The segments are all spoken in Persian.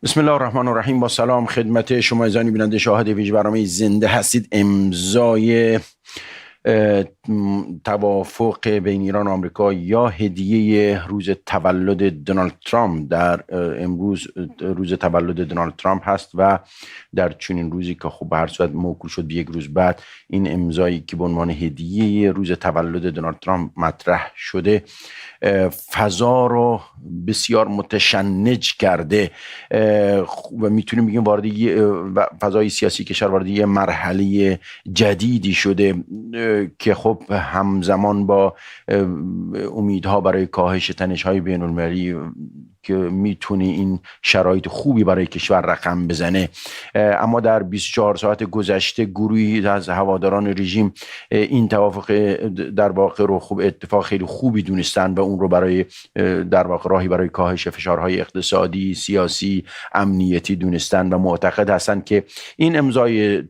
بسم الله الرحمن الرحیم. با سلام خدمت شما عزیزان بیننده شاهد ویژه برنامه زنده هستید. امضای توافق بین ایران و آمریکا یا هدیه روز تولد دونالد ترامپ در امروز روز تولد دونالد ترامپ هست و در چنین روزی که خب به هر صورت موکول شد به یک روز بعد، این امضایی که به عنوان هدیه روز تولد دونالد ترامپ مطرح شده فضا رو بسیار متشنج کرده و میتونیم بگیم وارد فضای سیاسی کشور وارد یه مرحله جدیدی شده که خب همزمان با امیدها برای کاهش تنش‌های بین‌المللی که میتونه این شرایط خوبی برای کشور رقم بزنه، اما در 24 ساعت گذشته گروهی از هواداران رژیم این توافق در واقع رو خوب اتفاق خیلی خوبی دونستن و اون رو برای در واقع راهی برای کاهش فشارهای اقتصادی، سیاسی، امنیتی دونستن و معتقد هستند که این امضای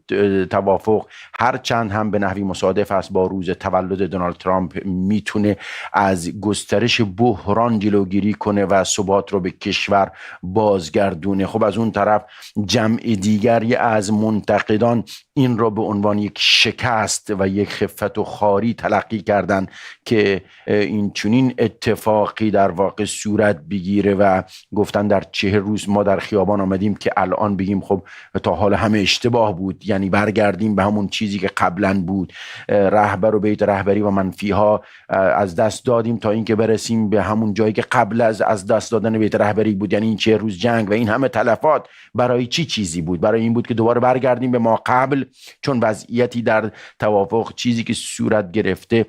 توافق هرچند هم به نحوی مصادف است با روز تولد دونالد ترامپ میتونه از گسترش بحران جلوگیری کنه و ثبات رو به کشور بازگردونه. خب از اون طرف جمع دیگری از منتقدان این را به عنوان یک شکست و یک خفت و خاری تلقی کردن که این چنین اتفاقی در واقع صورت بگیره و گفتن در 40 روز ما در خیابان آمدیم که الان بگیم خب تا حال همه اشتباه بود، یعنی برگردیم به همون چیزی که قبلا بود، رهبر و بیت رهبری و منفیها از دست دادیم تا اینکه برسیم به همون جایی که قبل از دست دادن بیت رهبری بود، یعنی این 40 روز جنگ و این همه تلفات برای چیزی بود؟ برای این بود که دوباره برگردیم به ما قبل، چون وضعیتی در توافق چیزی که صورت گرفته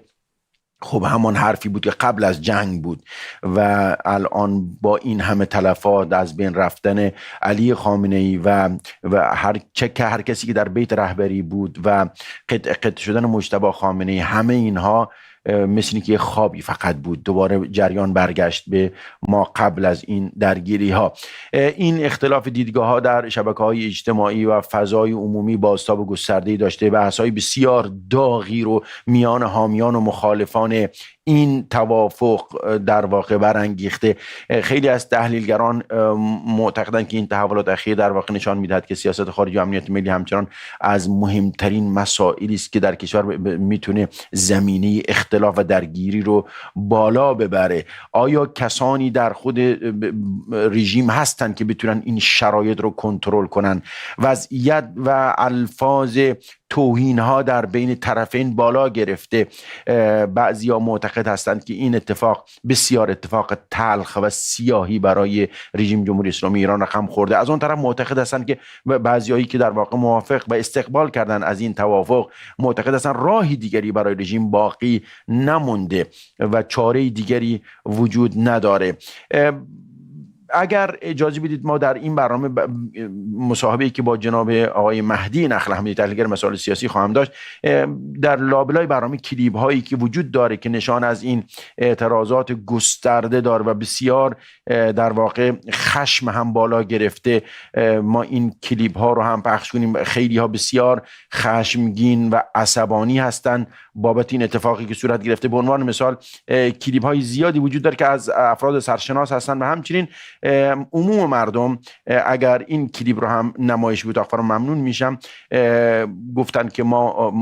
خب همان حرفی بود که قبل از جنگ بود و الان با این همه تلفات، از بین رفتن علی خامنه‌ای و هر کسی که در بیت رهبری بود و قطع شدن مجتبی خامنه‌ای، همه اینها مثل که یه خوابی فقط بود. دوباره جریان برگشت به ما قبل از این درگیری ها. این اختلاف دیدگاه ها در شبکه‌های اجتماعی و فضای عمومی بازتاب گسترده‌ای داشته. بحث‌های بسیار داغی رو میان حامیان و مخالفان این توافق در واقع برانگیخته. خیلی از تحلیلگران معتقدند که این تحولات اخیر در واقع نشان میدهد که سیاست خارجی و امنیت ملی همچنان از مهمترین مسائلی است که در کشور میتونه زمینه اختلاف و درگیری رو بالا ببره. آیا کسانی در خود رژیم هستند که بتونن این شرایط رو کنترل کنن؟ وضعیت و الفاظ توهین ها در بین طرفین بالا گرفته. بعضیا معتقد هستند که این اتفاق بسیار اتفاق تلخ و سیاهی برای رژیم جمهوری اسلامی ایران رقم خورده. از اون طرف معتقد هستند که بعضیایی که در واقع موافق و استقبال کردن از این توافق معتقد هستند راهی دیگری برای رژیم باقی نمونده و چاره دیگری وجود نداره. اگر اجازه بدید ما در این برنامه مصاحبه‌ای که با جناب آقای مهدی نخل احمدی تحلیلگر مسائل سیاسی خواهم داشت، در لابلای برنامه کلیپ هایی که وجود داره که نشان از این اعتراضات گسترده داره و بسیار در واقع خشم هم بالا گرفته، ما این کلیپ ها رو هم پخش کنیم. خیلی ها بسیار خشمگین و عصبانی هستند بابت این اتفاقی که صورت گرفته. به عنوان مثال کلیپ های زیادی وجود داره که از افراد سرشناس هستند و همچنین عموم مردم. اگر این کلیپ رو هم نمایش بود آخر ممنون میشم. گفتن که ما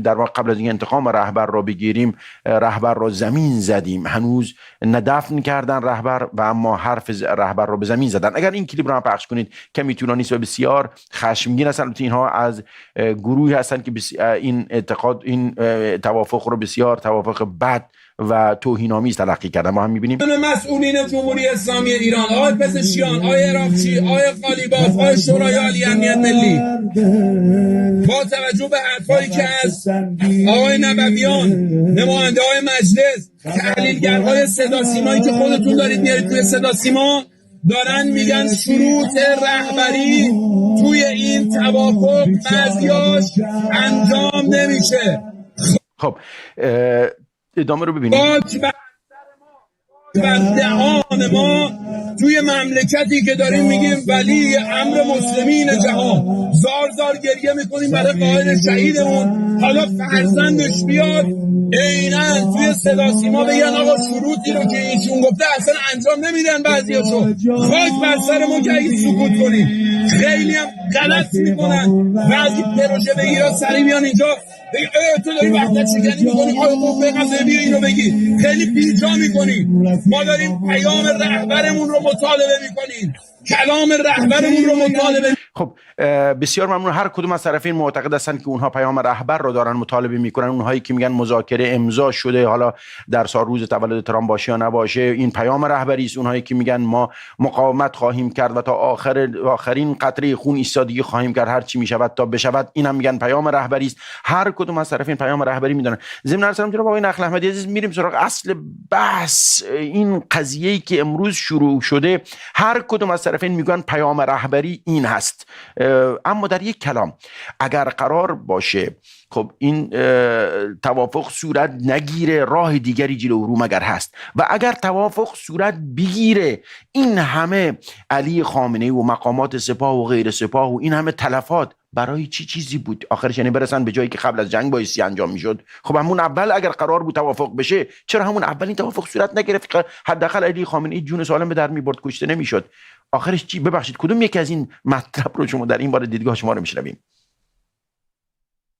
در واقع قبل از این انتقام رهبر رو بگیریم، رهبر رو زمین زدیم، هنوز ندفن کردن رهبر و اما حرف رهبر رو به زمین زدن. اگر این کلیپ رو هم پخش کنید کمی طولانی است و بسیار خشمگین هستن. اینها از گروهی هستن که این اعتقاد این توافق رو بسیار توافق بد و توهین‌آمیز تلقی کردن. ما هم می‌بینیم مسئولین جمهوری اسلامی ایران، آقای پزشکیان، آقای عراقچی، آقای قالیباف، آقای شورای عالی امنیت ملی، با توجه به حرفایی که از آقای نبویان، نماینده‌های مجلس، تحلیلگرهای صدا سیمایی که خودتون دارید میارید توی صدا سیما، دارن میگن شروط رهبری توی این توافق بعضیاش انجام نمیشه. خب ادامه رو ببینیم. و دهان ما توی مملکتی که داریم میگیم ولی امر مسلمین جهان، زار زار گریه میکنیم برای قائد شهیدمون، حالا فرزندش بیاد عیناً توی صدا سیما بگن آقا شروطی رو که ایشون گفته اصلا انجام نمیدن بعضیاشو. خاک بر سر ما که اگه سکوت کنیم. خیلی هم غلط میکنن. بعضی پروژه بگیرن سریع میان اینجا بگی تو داری وحدت شکنی میکنی، آقا قوه قضاییه بیا اینو بگی. خیلی بیجا میکنی. ما داریم پیام رهبرمون رو مطالبه میکنیم، کلام رهبرمون رو مطالبه. خب بسیار ممنون. هر کدوم از طرفین معتقد هستند که اونها پیام رهبر رو دارن مطالبه میکنن. اونهایی که میگن مذاکره امضا شده، حالا در سال روز تولد ترامپ باشه یا نباشه، این پیام رهبری است. اونهایی که میگن ما مقاومت خواهیم کرد و تا آخرین قطره خون ایستادگی خواهیم کرد، هر چی میشود تا بشود، اینم میگن پیام رهبری است. هر کدوم از طرفین پیام رهبری میدونن. ضمن ارسلام جناب آقای نخل احمدی عزیز، میریم سراغ اصل بحث. این قضیه‌ای که امروز شروع شده، هر کدوم از طرفین میگن پیام رهبری این هست. اما در یک کلام، اگر قرار باشه خب این توافق صورت نگیره، راه دیگری جلو رو مگر هست؟ و اگر توافق صورت بگیره، این همه علی خامنه‌ای و مقامات سپاه و غیر سپاه و این همه تلفات برای چی چیزی بود؟ آخرش یعنی برسن به جایی که قبل از جنگ بایستی انجام میشد. خب همون اول اگر قرار بود توافق بشه، چرا همون اول این توافق صورت نگرفت؟ حداقل علی خامنه‌ای جون سالم به در میبرد، کشته نمیشد. آخرش چی؟ ببخشید کدوم یکی از این مطلب رو شما در این بار دیدگاه شما رو میشنویم؟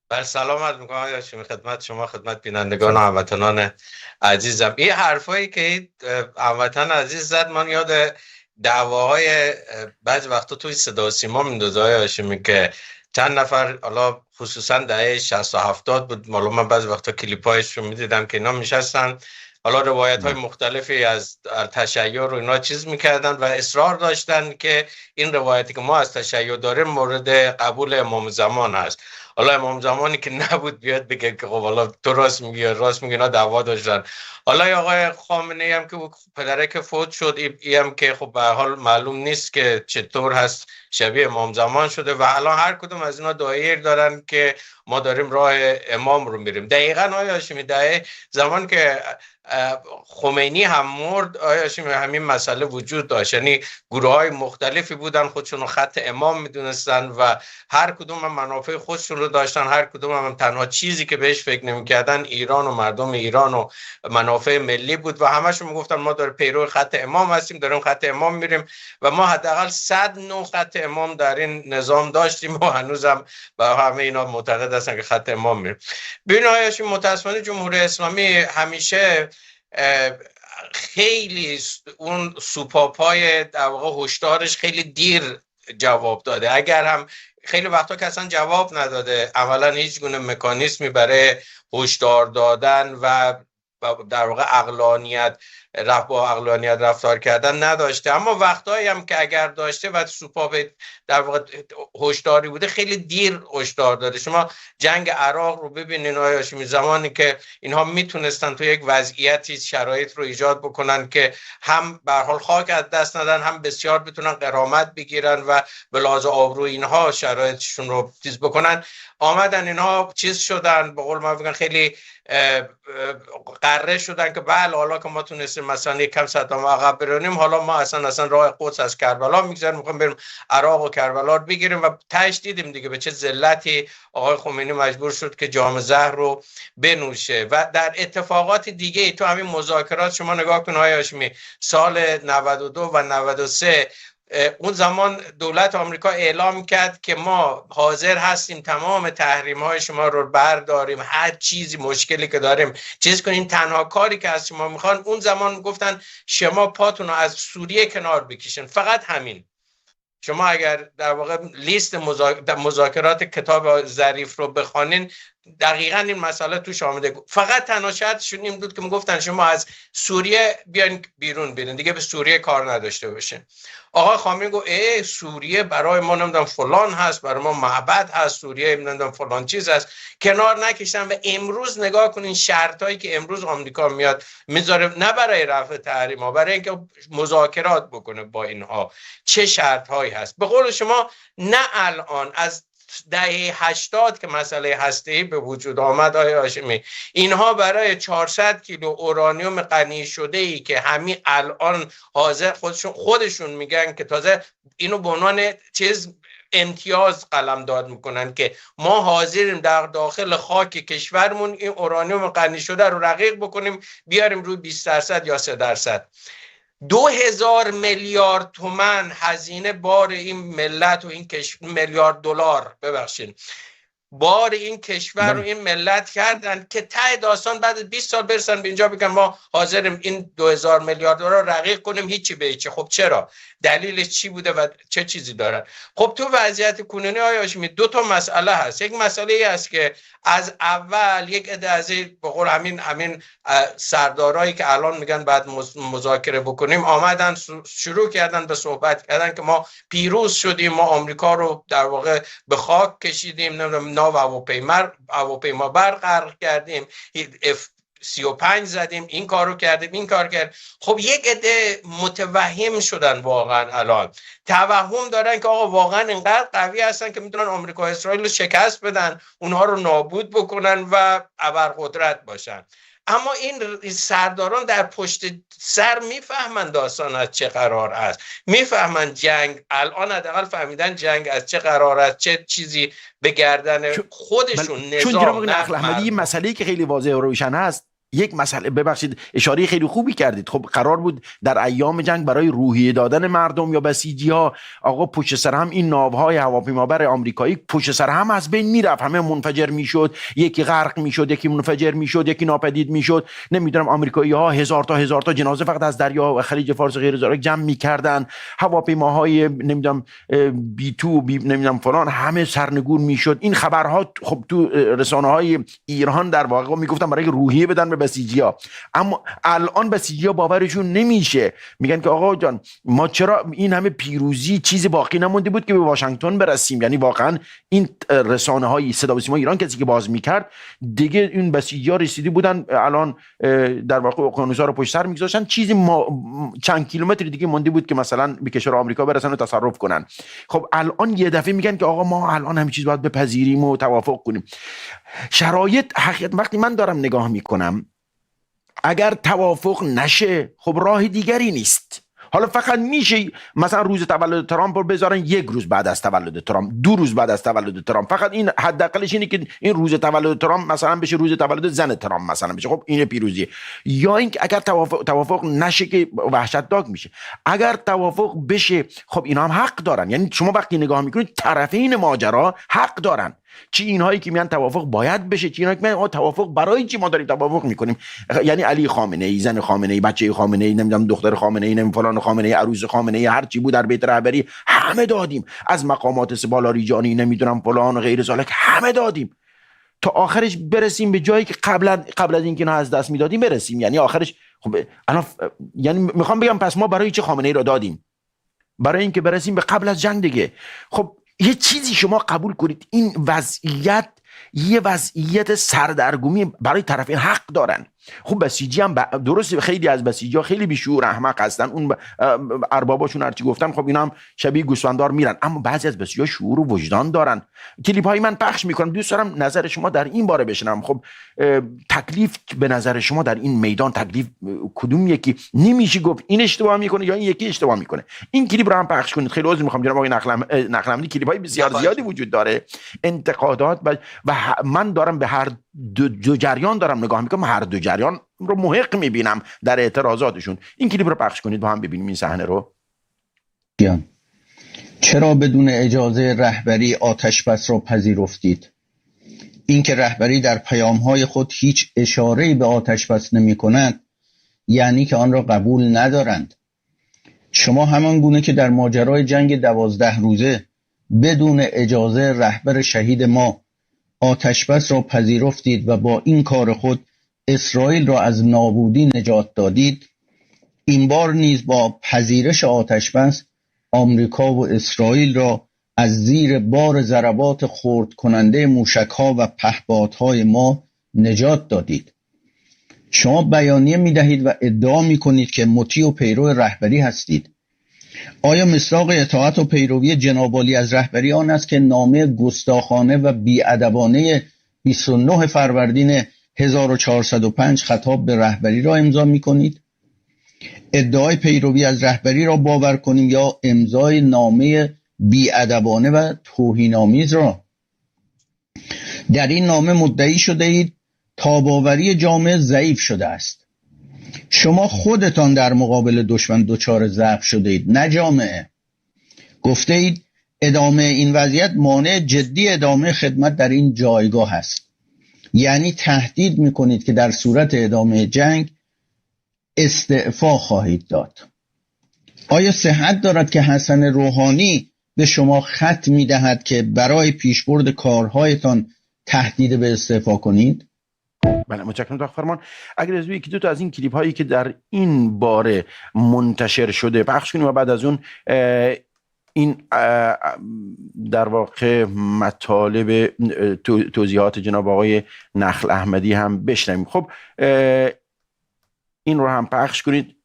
بر سلامت میکنم هاشمی، خدمت شما، خدمت بینندگان و هموطنان عزیزم. این حرفایی که هموطن عزیز زد من یاد دعواهای بعضی وقتا توی صدا و سیما میندازه هاشمی، که چند نفر، حالا خصوصا دهه 60 و 70 بود، معلوم من بعضی وقتا کلیپایش رو میدیدم که اینا میشستن، حالا روایت های مختلفی از تشیع رو اینا چیز میکردن و اصرار داشتن که این روایتی که ما از تشیع داریم مورد قبول امام زمان هست. حالا امام زمانی که نبود بیاد بگه که خب حالا تو راست میگی، راست میگی، اینا دعوا داشتن. حالا یا آقای خامنه‌ای هم که پدره که فوت شد، ای هم که خب به حال معلوم نیست که چطور هست، شبیه امام زمان شده و الان هر کدوم از اینا دایر دارن که ما داریم راه امام رو میریم. دقیقاً آیا هاشمی دهه زمان که خمینی هم مرد، آیا هاشمی همین مسئله وجود داشت، یعنی گروه های مختلفی بودن، خودشون رو خط امام میدونستن و هر کدوم هم منافع خودشون رو داشتن، هر کدوم هم تنها چیزی که بهش فکر نمی‌کردن ایران و مردم ایران و منافع ملی بود و همشون میگفتن ما داریم پیرو خط امام هستیم، داریم خط امام میریم و ما حداقل 100 نوع خط امام در این نظام داشتیم و هنوزم با همه اینا معتقد هستن که خط امام میریم. ببین آقا هاشمی، متأسفانه جمهوری اسلامی همیشه خیلی اون سوپاپای در واقع هشدارش خیلی دیر جواب داده. اگر هم خیلی وقتا که اصلا جواب نداده، اولا هیچ گونه مکانیزمی برای هشدار دادن و در واقع با عقلانیت رفتار کردن نداشته. اما وقتایی هم که اگر داشته و سوپاپ در واقع هشداری بوده، خیلی دیر هشدار داده. شما جنگ عراق رو ببینین آقای هاشمی، زمانی که اینها میتونستن تو یک وضعیتی شرایط رو ایجاد بکنن که هم به هر حال خاک از دست ندن، هم بسیار بتونن غرامت بگیرن و به لحاظ آبرو اینها شرایطشون رو چیز بکنن، آمدن اینها چیز شدن، به قول ما بگن خیلی قره شدن که بله حالا که ما تونستیم مثلا یک کم صدام عقب برونیم، حالا ما اصلا راه قدس از کربلا میگذاریم، میخوایم بریم عراق و کربلا رو بگیریم و تهش دیدیم دیگه به چه ذلتی آقای خمینی مجبور شد که جام زهر رو بنوشه. و در اتفاقات دیگه تو همین مذاکرات شما نگاه کن آقای هاشمی، سال 92 و 93 اون زمان دولت آمریکا اعلام کرد که ما حاضر هستیم تمام تحریم های شما رو برداریم، هر چیزی مشکلی که داریم چیز کنیم، تنها کاری که از شما میخوان، اون زمان گفتن شما پاتون رو از سوریه کنار بکشین، فقط همین. شما اگر در واقع لیست مذاکرات کتاب ظریف رو بخوانین، دقیقاً این مسئله توش آمده. فقط تنها شرطشون این بود که میگفتن شما از سوریه بیاین بیرون برین، دیگه به سوریه کار نداشته باشین. آقا خامنه‌ای گفت سوریه برای ما نمیدونم فلان هست، برای ما معبد هست، سوریه نمیدونم فلان چیز هست، کنار نکشتن. و امروز نگاه کنین شرطایی که امروز آمریکا میاد میذاره، نه برای رفع تحریم ها، برای اینکه مذاکرات بکنه با اینها، چه شرطهایی هست. به قول شما نه الان، از دهه 80 که مسئله هسته‌ای به وجود آمد آقای هاشمی، اینها برای 400 کیلو اورانیوم غنی شده ای که همین الان حاضر خودشون میگن که تازه اینو به عنوان چیز امتیاز قلمداد میکنن که ما حاضریم در داخل خاک کشورمون این اورانیوم غنی شده رو رقیق بکنیم بیاریم روی 20% یا 3%. 2000 میلیارد تومان هزینه بار این ملت و این میلیارد دلار ببخشید بار این کشور رو این ملت کردن که ته داستان بعد از 20 سال برسن به اینجا بگن ما حاضریم این 2000 میلیارد دلار رقیق کنیم هیچی به هیچی. خب چرا؟ دلیلش چی بوده و چه چیزی دارن؟ خب تو وضعیت کنونی آقای هاشمی دو تا مسئله هست. یک مسئله ای است که از اول یک عده از به قول همین سردارایی که الان میگن بعد مذاکره بکنیم آمدن شروع کردن به صحبت کردن که ما پیروز شدیم، ما آمریکا رو در واقع به خاک کشیدیم، ناو هواپیما بر غرق کردیم، F-35 زدیم، این کارو کردیم، این کار کرد. خب یک عده متوهم شدن، واقعا الان توهم دارن که آقا واقعا اینقدر قوی هستن که میتونن آمریکا و اسرائیل رو شکست بدن، اونها رو نابود بکنن و ابرقدرت باشن. اما این سرداران در پشت سر میفهمن داستان از چه قرار است، میفهمن جنگ الان حداقل فهمیدن جنگ از چه قرار است، چه چیزی به گردن خودشون نظام. چون جناب نقل احمدی یه مسئله‌ای که خیلی واضح و روشن است، یک مسئله، ببخشید اشاره خیلی خوبی کردید. خب قرار بود در ایام جنگ برای روحیه دادن مردم یا بسیجی ها آقا پشت سر هم این ناوهای هواپیمابر آمریکایی پشت سر هم از بین میرفت، همه منفجر میشد، یکی غرق میشد، یکی منفجر میشد، یکی ناپدید میشد. نمیدونم آمریکایی ها هزار تا جنازه فقط از دریا و خلیج فارس غیر ذالک جمع میکردن، هواپیماهای نمیدونم B2 نمیدونم فلان همه سرنگون میشد. این خبرها خب تو رسانه‌های ایران در واقع میگفتن برای روحیه بدن به بسیجی‌ها، اما الان بسیجی‌ها باورشون نمیشه، میگن که آقا جان ما چرا این همه پیروزی چیزی باقی نمونده بود که به واشنگتن برسیم؟ یعنی واقعا این رسانه‌های صدا و سیما ایران کسی که باز میکرد دیگه این بسیجی‌ها رسیده بودن، الان در واقع اقیانوس‌ها رو پشت سر میگذاشتن، چیزی چند کیلومتر دیگه مونده بود که مثلا به کشور آمریکا برسن و تصرف کنن. خب الان یه دفعه میگن که آقا ما الان همه چیز باید بپذیریم و توافق کنیم. شرایط حقیقت وقتی من دارم نگاه میکنم اگر توافق نشه خب راه دیگری نیست. حالا فقط میشه مثلا روز تولد ترامپ رو بذارن یک روز بعد از تولد ترامپ، 2 روز بعد از تولد ترامپ، فقط این حداقلش اینه که این روز تولد ترامپ مثلا بشه روز تولد زن ترامپ مثلا بشه. خب این پیروزیه. یا اینکه اگر توافق نشه که وحشتناک میشه. اگر توافق بشه خب اینا هم حق دارن، یعنی شما وقتی نگاه میکنید طرفین ماجرا حق دارن، چی اینهایی که میگن توافق باید بشه، چی اینهایی که میگن توافق برای چی ما داریم توافق میکنیم. یعنی علی خامنه ای، زن خامنه ای، بچه خامنه ای، نمیدونم دختر خامنه ای، نمیدونم فلان خامنه ای، عروس خامنه ای، هر چی بود در بیت رهبری همه دادیم، از مقامات سبالاریجانی نمیدونم فلان و غیر ذالک همه دادیم تا آخرش برسیم به جایی که قبل از اینکه نه از دست میدادیم برسیم. یعنی آخرش خب الان یعنی میخوام بگم پس ما برای چه خامنه ای را دادیم؟ برای اینکه برسیم به قبل از جنگ دیگه. خب یه چیزی شما قبول کنید، این وضعیت یه وضعیت سردرگمی برای طرفین حق دارن. خب بسیجی هم درسته خیلی از بسیجی ها خیلی بیشعور احمق هستن، اون ارباباشون هرچی گفتن خب اینا هم شبیه گوسفندار میرن، اما بعضی از بسیجی ها شعور و وجدان دارن. کلیپ های من پخش میکنم، دوست دارم نظر شما در این باره بشنم. خب تکلیف به نظر شما در این میدان تکلیف کدوم یکی؟ نمیشه گفت این اشتباه میکنه یا این یکی اشتباه میکنه. این کلیپ رو هم پخش کنید. خیلی عذر میخوام جناب آقای نقل احمدی، کلیپ های بسیار زیادی وجود داره، انتقادات و من دارم به هر دو جریان دارم نگاه میکنم، هر دو جریان رو محق میبینم در اعتراضاتشون. این کلیپ رو پخش کنید با هم ببینیم این صحنه رو. چرا بدون اجازه رهبری آتش بس را پذیرفتید؟ اینکه رهبری در پیام‌های خود هیچ اشاره‌ای به آتش بس نمی‌کند یعنی که آن را قبول ندارند. شما همان گونه که در ماجرای جنگ 12 روزه بدون اجازه رهبر شهید ما آتش بس را پذیرفتید و با این کار خود اسرائیل را از نابودی نجات دادید، این بار نیز با پذیرش آتش بس آمریکا و اسرائیل را از زیر بار ضربات خرد کننده موشک‌ها و پهپادهای ما نجات دادید. شما بیانیه می‌دهید و ادعا می‌کنید که مطیع و پیرو رهبری هستید. آیا مصداق اطاعت و پیروی جناب عالی از رهبری آن است که نامه گستاخانه و بی‌ادبانه 29 فروردین 1405 خطاب به رهبری را امضا می‌کنید؟ ادعای پیروی از رهبری را باور کنیم یا امضای نامه بی‌ادبانه و توهین‌آمیز را. در این نامه مدعی شده اید تاب‌آوری جامعه ضعیف شده است. شما خودتان در مقابل دشمن دچار ضعف شده اید، نه جامعه. گفته اید ادامه این وضعیت مانع جدی ادامه خدمت در این جایگاه است. یعنی تهدید میکنید که در صورت ادامه جنگ استعفا خواهید داد. آیا صحت دارد که حسن روحانی به شما خط میدهد که برای پیشبرد کارهایتان تهدید به استعفا کنید؟ بله، متشکرم دکتر فرمان. اگر از یکی دو تا از این کلیپ هایی که در این باره منتشر شده پخش کنیم و بعد از اون این در واقع مطالب توضیحات جناب آقای نخل احمدی هم بشنویم. خب این رو هم پخش کنید،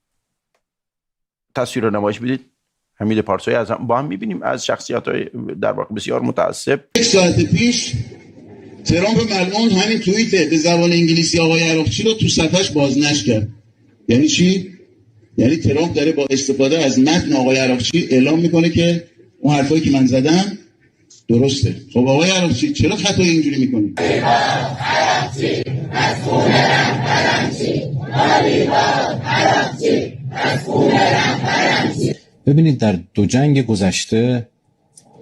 تصویر رو نمایش بدید. حمید پارسایی از با هم میبینیم از شخصیت‌های در واقع بسیار متعصب. یک ساعت پیش ترامپ ملعون همین توییت به زبان انگلیسی آقای عراقچی رو تو صفحش بازنشر کرد. یعنی چی؟ یعنی ترامپ داره با استفاده از متن آقای عراقچی اعلام میکنه که اون حرفایی که من زدم درسته. خب آقای عراقچی چرا خطای اینجوری میکنی؟ ببینید در دو جنگ گذشته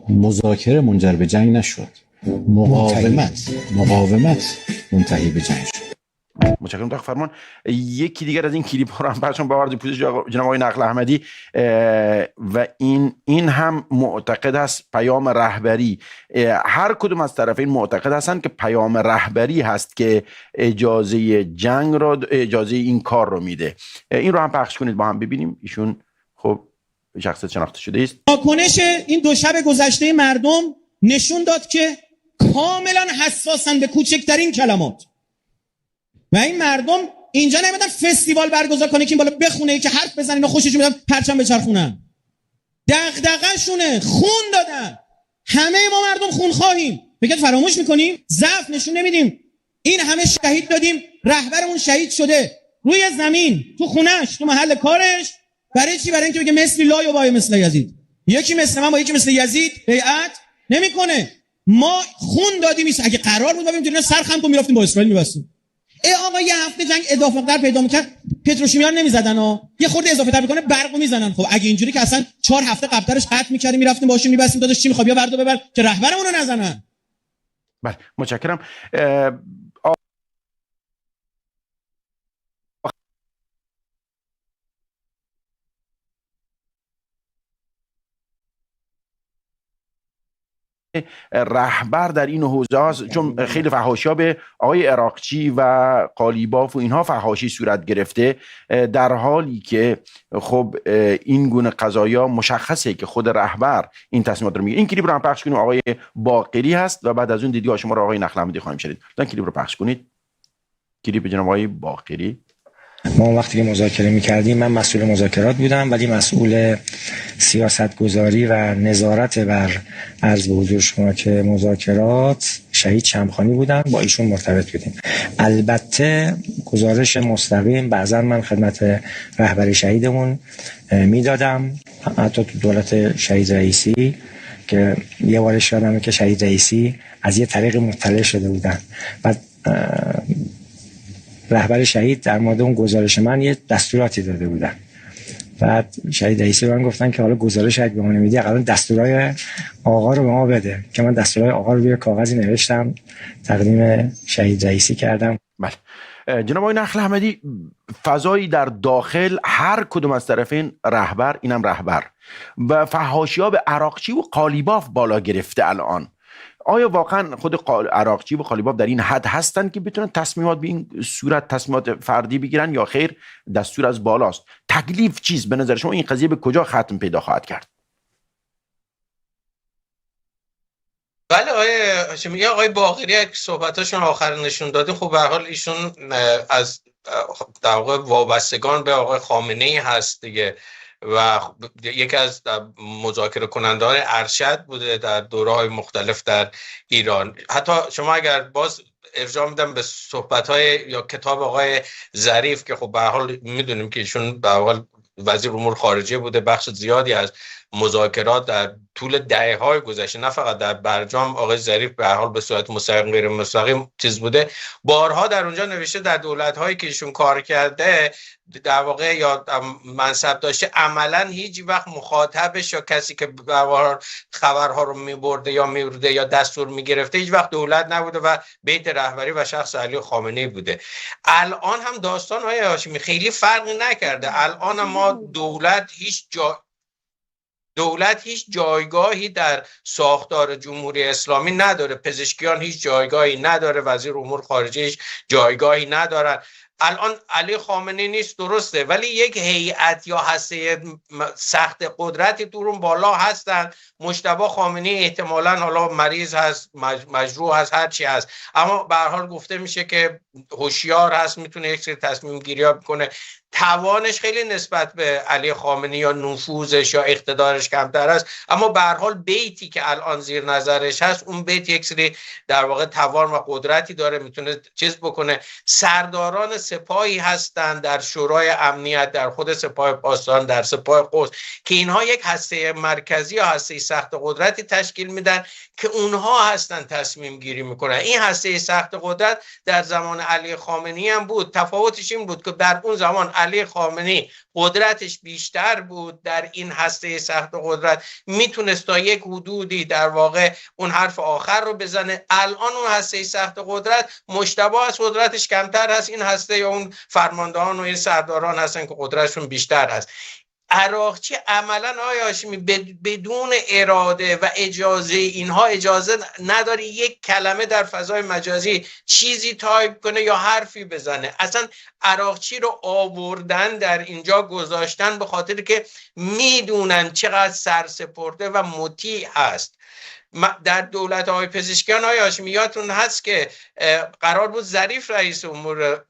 مذاکره منجر به جنگ نشد، مقاومت منتهی به جنگ شد. متشکرم دکتر فرمان. یکی دیگر از این کلیپ ها رو هم پخش با عرض پوزش جناب آقای نخل احمدی و این هم معتقد است پیام رهبری، هر کدوم از طرفین معتقد هستند که پیام رهبری هست که اجازه جنگ را، اجازه این کار رو میده. این رو هم پخش کنید با هم ببینیم. ایشون خب شخصیت شناخته شده است. واکنش این دو شب گذشته مردم نشون داد که کاملا حساسن به کوچکترین کلمات و این مردم اینجا نمیدن فستیوال برگزار کنه که این بالا بخونه که حرف بزنین و خوششون میاد پرچم بچرخونن. دغدغه‌شونه، خون دادن. همه ما مردم خون خواهیم. فکر فراموش میکنیم؟ ضعف نشون نمیدیم. این همه شهید دادیم، رهبرمون شهید شده روی زمین، تو خونش، تو محل کارش. برای چی؟ برای اینکه بگه مثل لای و بای مثل یزید. یکی مثل من با یکی مثل یزید بیعت نمیکنه. ما خون دادیم. اگه قرار بود ببینیم اینا سرخم کو میرفتیم با اسرائیل میبستیم. آقا یه هفته جنگ اضافه مقدار پیدا میکرد پتروشیمیان نمیزدن یه خورده اضافه تر میکنه برقو میزنن. خب اگه اینجوری که اصلا 4 هفته قبلترش قطع میکردیم میرفتیم باشیم میبستیم داداش چی میخواد بیا بردو ببر که رهبرمون رو نزنن. بله متشکرم. رهبر در این حوزه هاست، چون خیلی فحاشی ها به آقای عراقچی و قالیباف و اینها فحاشی صورت گرفته، در حالی که خب این گونه قضایا مشخصه که خود رهبر این تصمیمات رو میگیره. این کلیپ رو هم پخش کنیم. آقای باقری هست و بعد از اون دیدگاه شما رو آقای نخل احمدی خواهیم شنید. لطفاً کلیپ رو پخش کنید. کلیپ جناب آقای باقری. ما وقتی که مذاکره می‌کردیم من مسئول مذاکرات بودم، ولی مسئول سیاستگذاری و نظارت بر عرض به حضور شما که مذاکرات شهید شمخانی بودن، با ایشون مرتبط بودیم. البته گزارش مستقیم بعضا من خدمت رهبری شهیدمون میدادم، حتی تو دولت شهید رئیسی که یه بارش یادمه که شهید رئیسی از یه طریق مطلع شده بودن. بعد رهبر شهید در مورد اون گزارش من یه دستوراتی داده بودن. بعد شهید رئیسی من گفتن که حالا گزارش اگه به ما نمیدی اقلا دستورای آقا رو به ما بده، که من دستورای آقا رو روی کاغذی نوشتم تقدیم شهید رئیسی کردم. بله جناب آقای نخل احمدی، فضایی در داخل هر کدوم از طرفین رهبر، اینم رهبر، و فحاشی‌ها به عراقچی و قالیباف بالا گرفته الان. آیا واقعا خود عراقچی و قالیباف در این حد هستن که بتونن تصمیمات به این صورت تصمیمات فردی بگیرن، یا خیر دستور از بالاست؟ تکلیف چیست به نظر شما؟ این قضیه به کجا ختم پیدا خواهد کرد؟ بله آقای باقری یک صحبتاشون آخر نشون داده. خب به هر حال ایشون از در واقع وابستگان به آقای خامنه‌ای هست دیگه و یکی از مذاکره کنندگان ارشد بوده در دوره‌های مختلف در ایران. حتی شما اگر باز ارجاع میدم به صحبت‌های یا کتاب آقای ظریف که خب به هر حال میدونیم که ایشون به هر حال وزیر امور خارجه بوده، بخش زیادی از مذاکرات در طول دهه‌های گذشته، نه فقط در برجام، آقای ظریف به هر حال به صورت مستقیم غیر مستقیم چیز بوده، بارها در اونجا نوشته در دولت‌هایی که ایشون کار کرده در واقع یا منصب داشته، عملا هیچ وقت مخاطبش یا کسی که خبرها رو میبرده یا میورده یا دستور میگرفته هیچ وقت دولت نبوده و بیت رهبری و شخص علی خامنه‌ای بوده. الان هم داستان های هاشمی خیلی فرقی نکرده. الان ما دولت هیچ جایگاهی در ساختار جمهوری اسلامی نداره، پزشکیان هیچ جایگاهی نداره، وزیر امور خارجه هیچ جایگاهی ندارن. الان علی خامنه‌ای نیست، درسته، ولی یک هیئت یا هسته سخت قدرتی تو اون بالا هستن. مجتبی خامنه‌ای احتمالاً حالا مریض هست، مجروح هست، هر چی هست، اما به هر حال گفته میشه که هوشیار هست، میتونه یک سری تصمیم گیری‌ها بکنه. توانش خیلی نسبت به علی خامنه‌ای یا نفوذش یا اقتدارش کمتر است، اما به هر حال بیتی که الان زیر نظرش هست، اون بیت یک سری در واقع توان و قدرتی داره، میتونه چیز بکنه. سرداران سپاهی هستند در شورای امنیت، در خود سپاه پاسداران، در سپاه قدس، که اینها یک هسته مرکزی یا هسته سخت قدرتی تشکیل میدن که اونها هستن تصمیم گیری میکنن. این هسته سخت قدرت در زمان علی خامنه‌ای هم بود. تفاوتش این بود که در اون زمان علی خامنه‌ای قدرتش بیشتر بود، در این هسته سخت قدرت میتونست تا یک حدودی در واقع اون حرف آخر رو بزنه. الان اون هسته سخت قدرت مجتبی از قدرتش کمتر هست، این هسته یا اون فرماندهان و این سرداران هستن که قدرتشون بیشتر هست. عراقچی عملا آقای هاشمی بدون اراده و اجازه اینها اجازه نداره یک کلمه در فضای مجازی چیزی تایپ کنه یا حرفی بزنه. اصلا عراقچی رو آوردن در اینجا گذاشتن به خاطر که میدونن چقدر سرسپرده و مطیع هست. در دولت های پزشکیان های هاشمی یادتون هست که قرار بود ظریف رئیس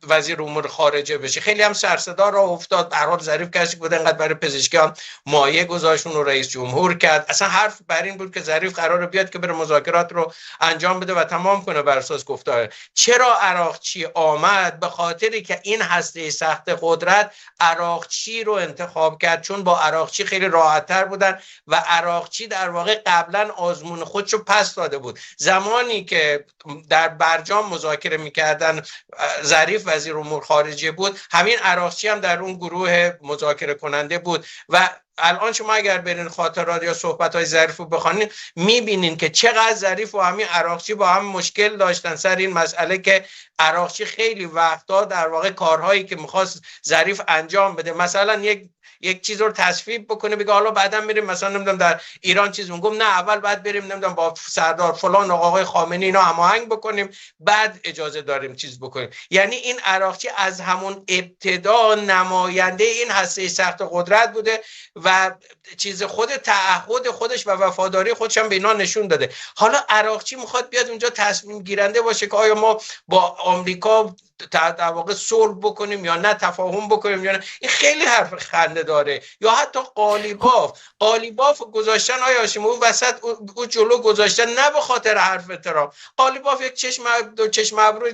وزیر امور خارجه بشه، خیلی هم سر صدا راه افتاد. در حال ظریف کسی بود انقدر برای پزشکیان مایه گذاشت، اون رو رئیس جمهور کرد. اصلا حرف بر این بود که ظریف قراره بیاد که بره مذاکرات رو انجام بده و تمام کنه بر اساس گفتار. چرا عراقچی آمد؟ به خاطری که این هسته سخت قدرت عراقچی رو انتخاب کرد، چون با عراقچی خیلی راحت‌تر بودن و عراقچی در واقع قبلا آزمون خودشو پس داده بود. زمانی که در برجام مذاکره میکردن، ظریف وزیر امور خارجه بود، همین عراقچی هم در اون گروه مذاکره کننده بود و الان شما اگر برین خاطرات یا صحبت‌های ظریف رو بخونین میبینین که چقدر ظریف و همین عراقچی با هم مشکل داشتن سر این مسئله که عراقچی خیلی وقتا در واقع کارهایی که میخواست ظریف انجام بده، مثلا یک چیز رو تصویب بکنه، بگه حالا بعدا میریم مثلا نمیدونم در ایران چیز میگم، نه اول بعد بریم نمیدونم با سردار فلان آقای خامنه‌ای اینا هماهنگ بکنیم بعد اجازه داریم چیز بکنیم. یعنی این عراقچی از همون ابتدا نماینده این هسته سخت قدرت بوده و چیز خود تعهد خودش و وفاداری خودش هم به اینا نشون داده. حالا عراقچی میخواد بیاد اونجا تصمیم گیرنده باشه که آیا ما با آمریکا در واقع صلح بکنیم یا نه، تفاهم بکنیم یا نه. این خیلی حرف خنده داره. یا حتی قالیباف گذاشتن آیا هاشمی اون وسط اون جلو گذاشتن، نه به خاطر حرف ترامپ. قالیباف یک چشم ابروی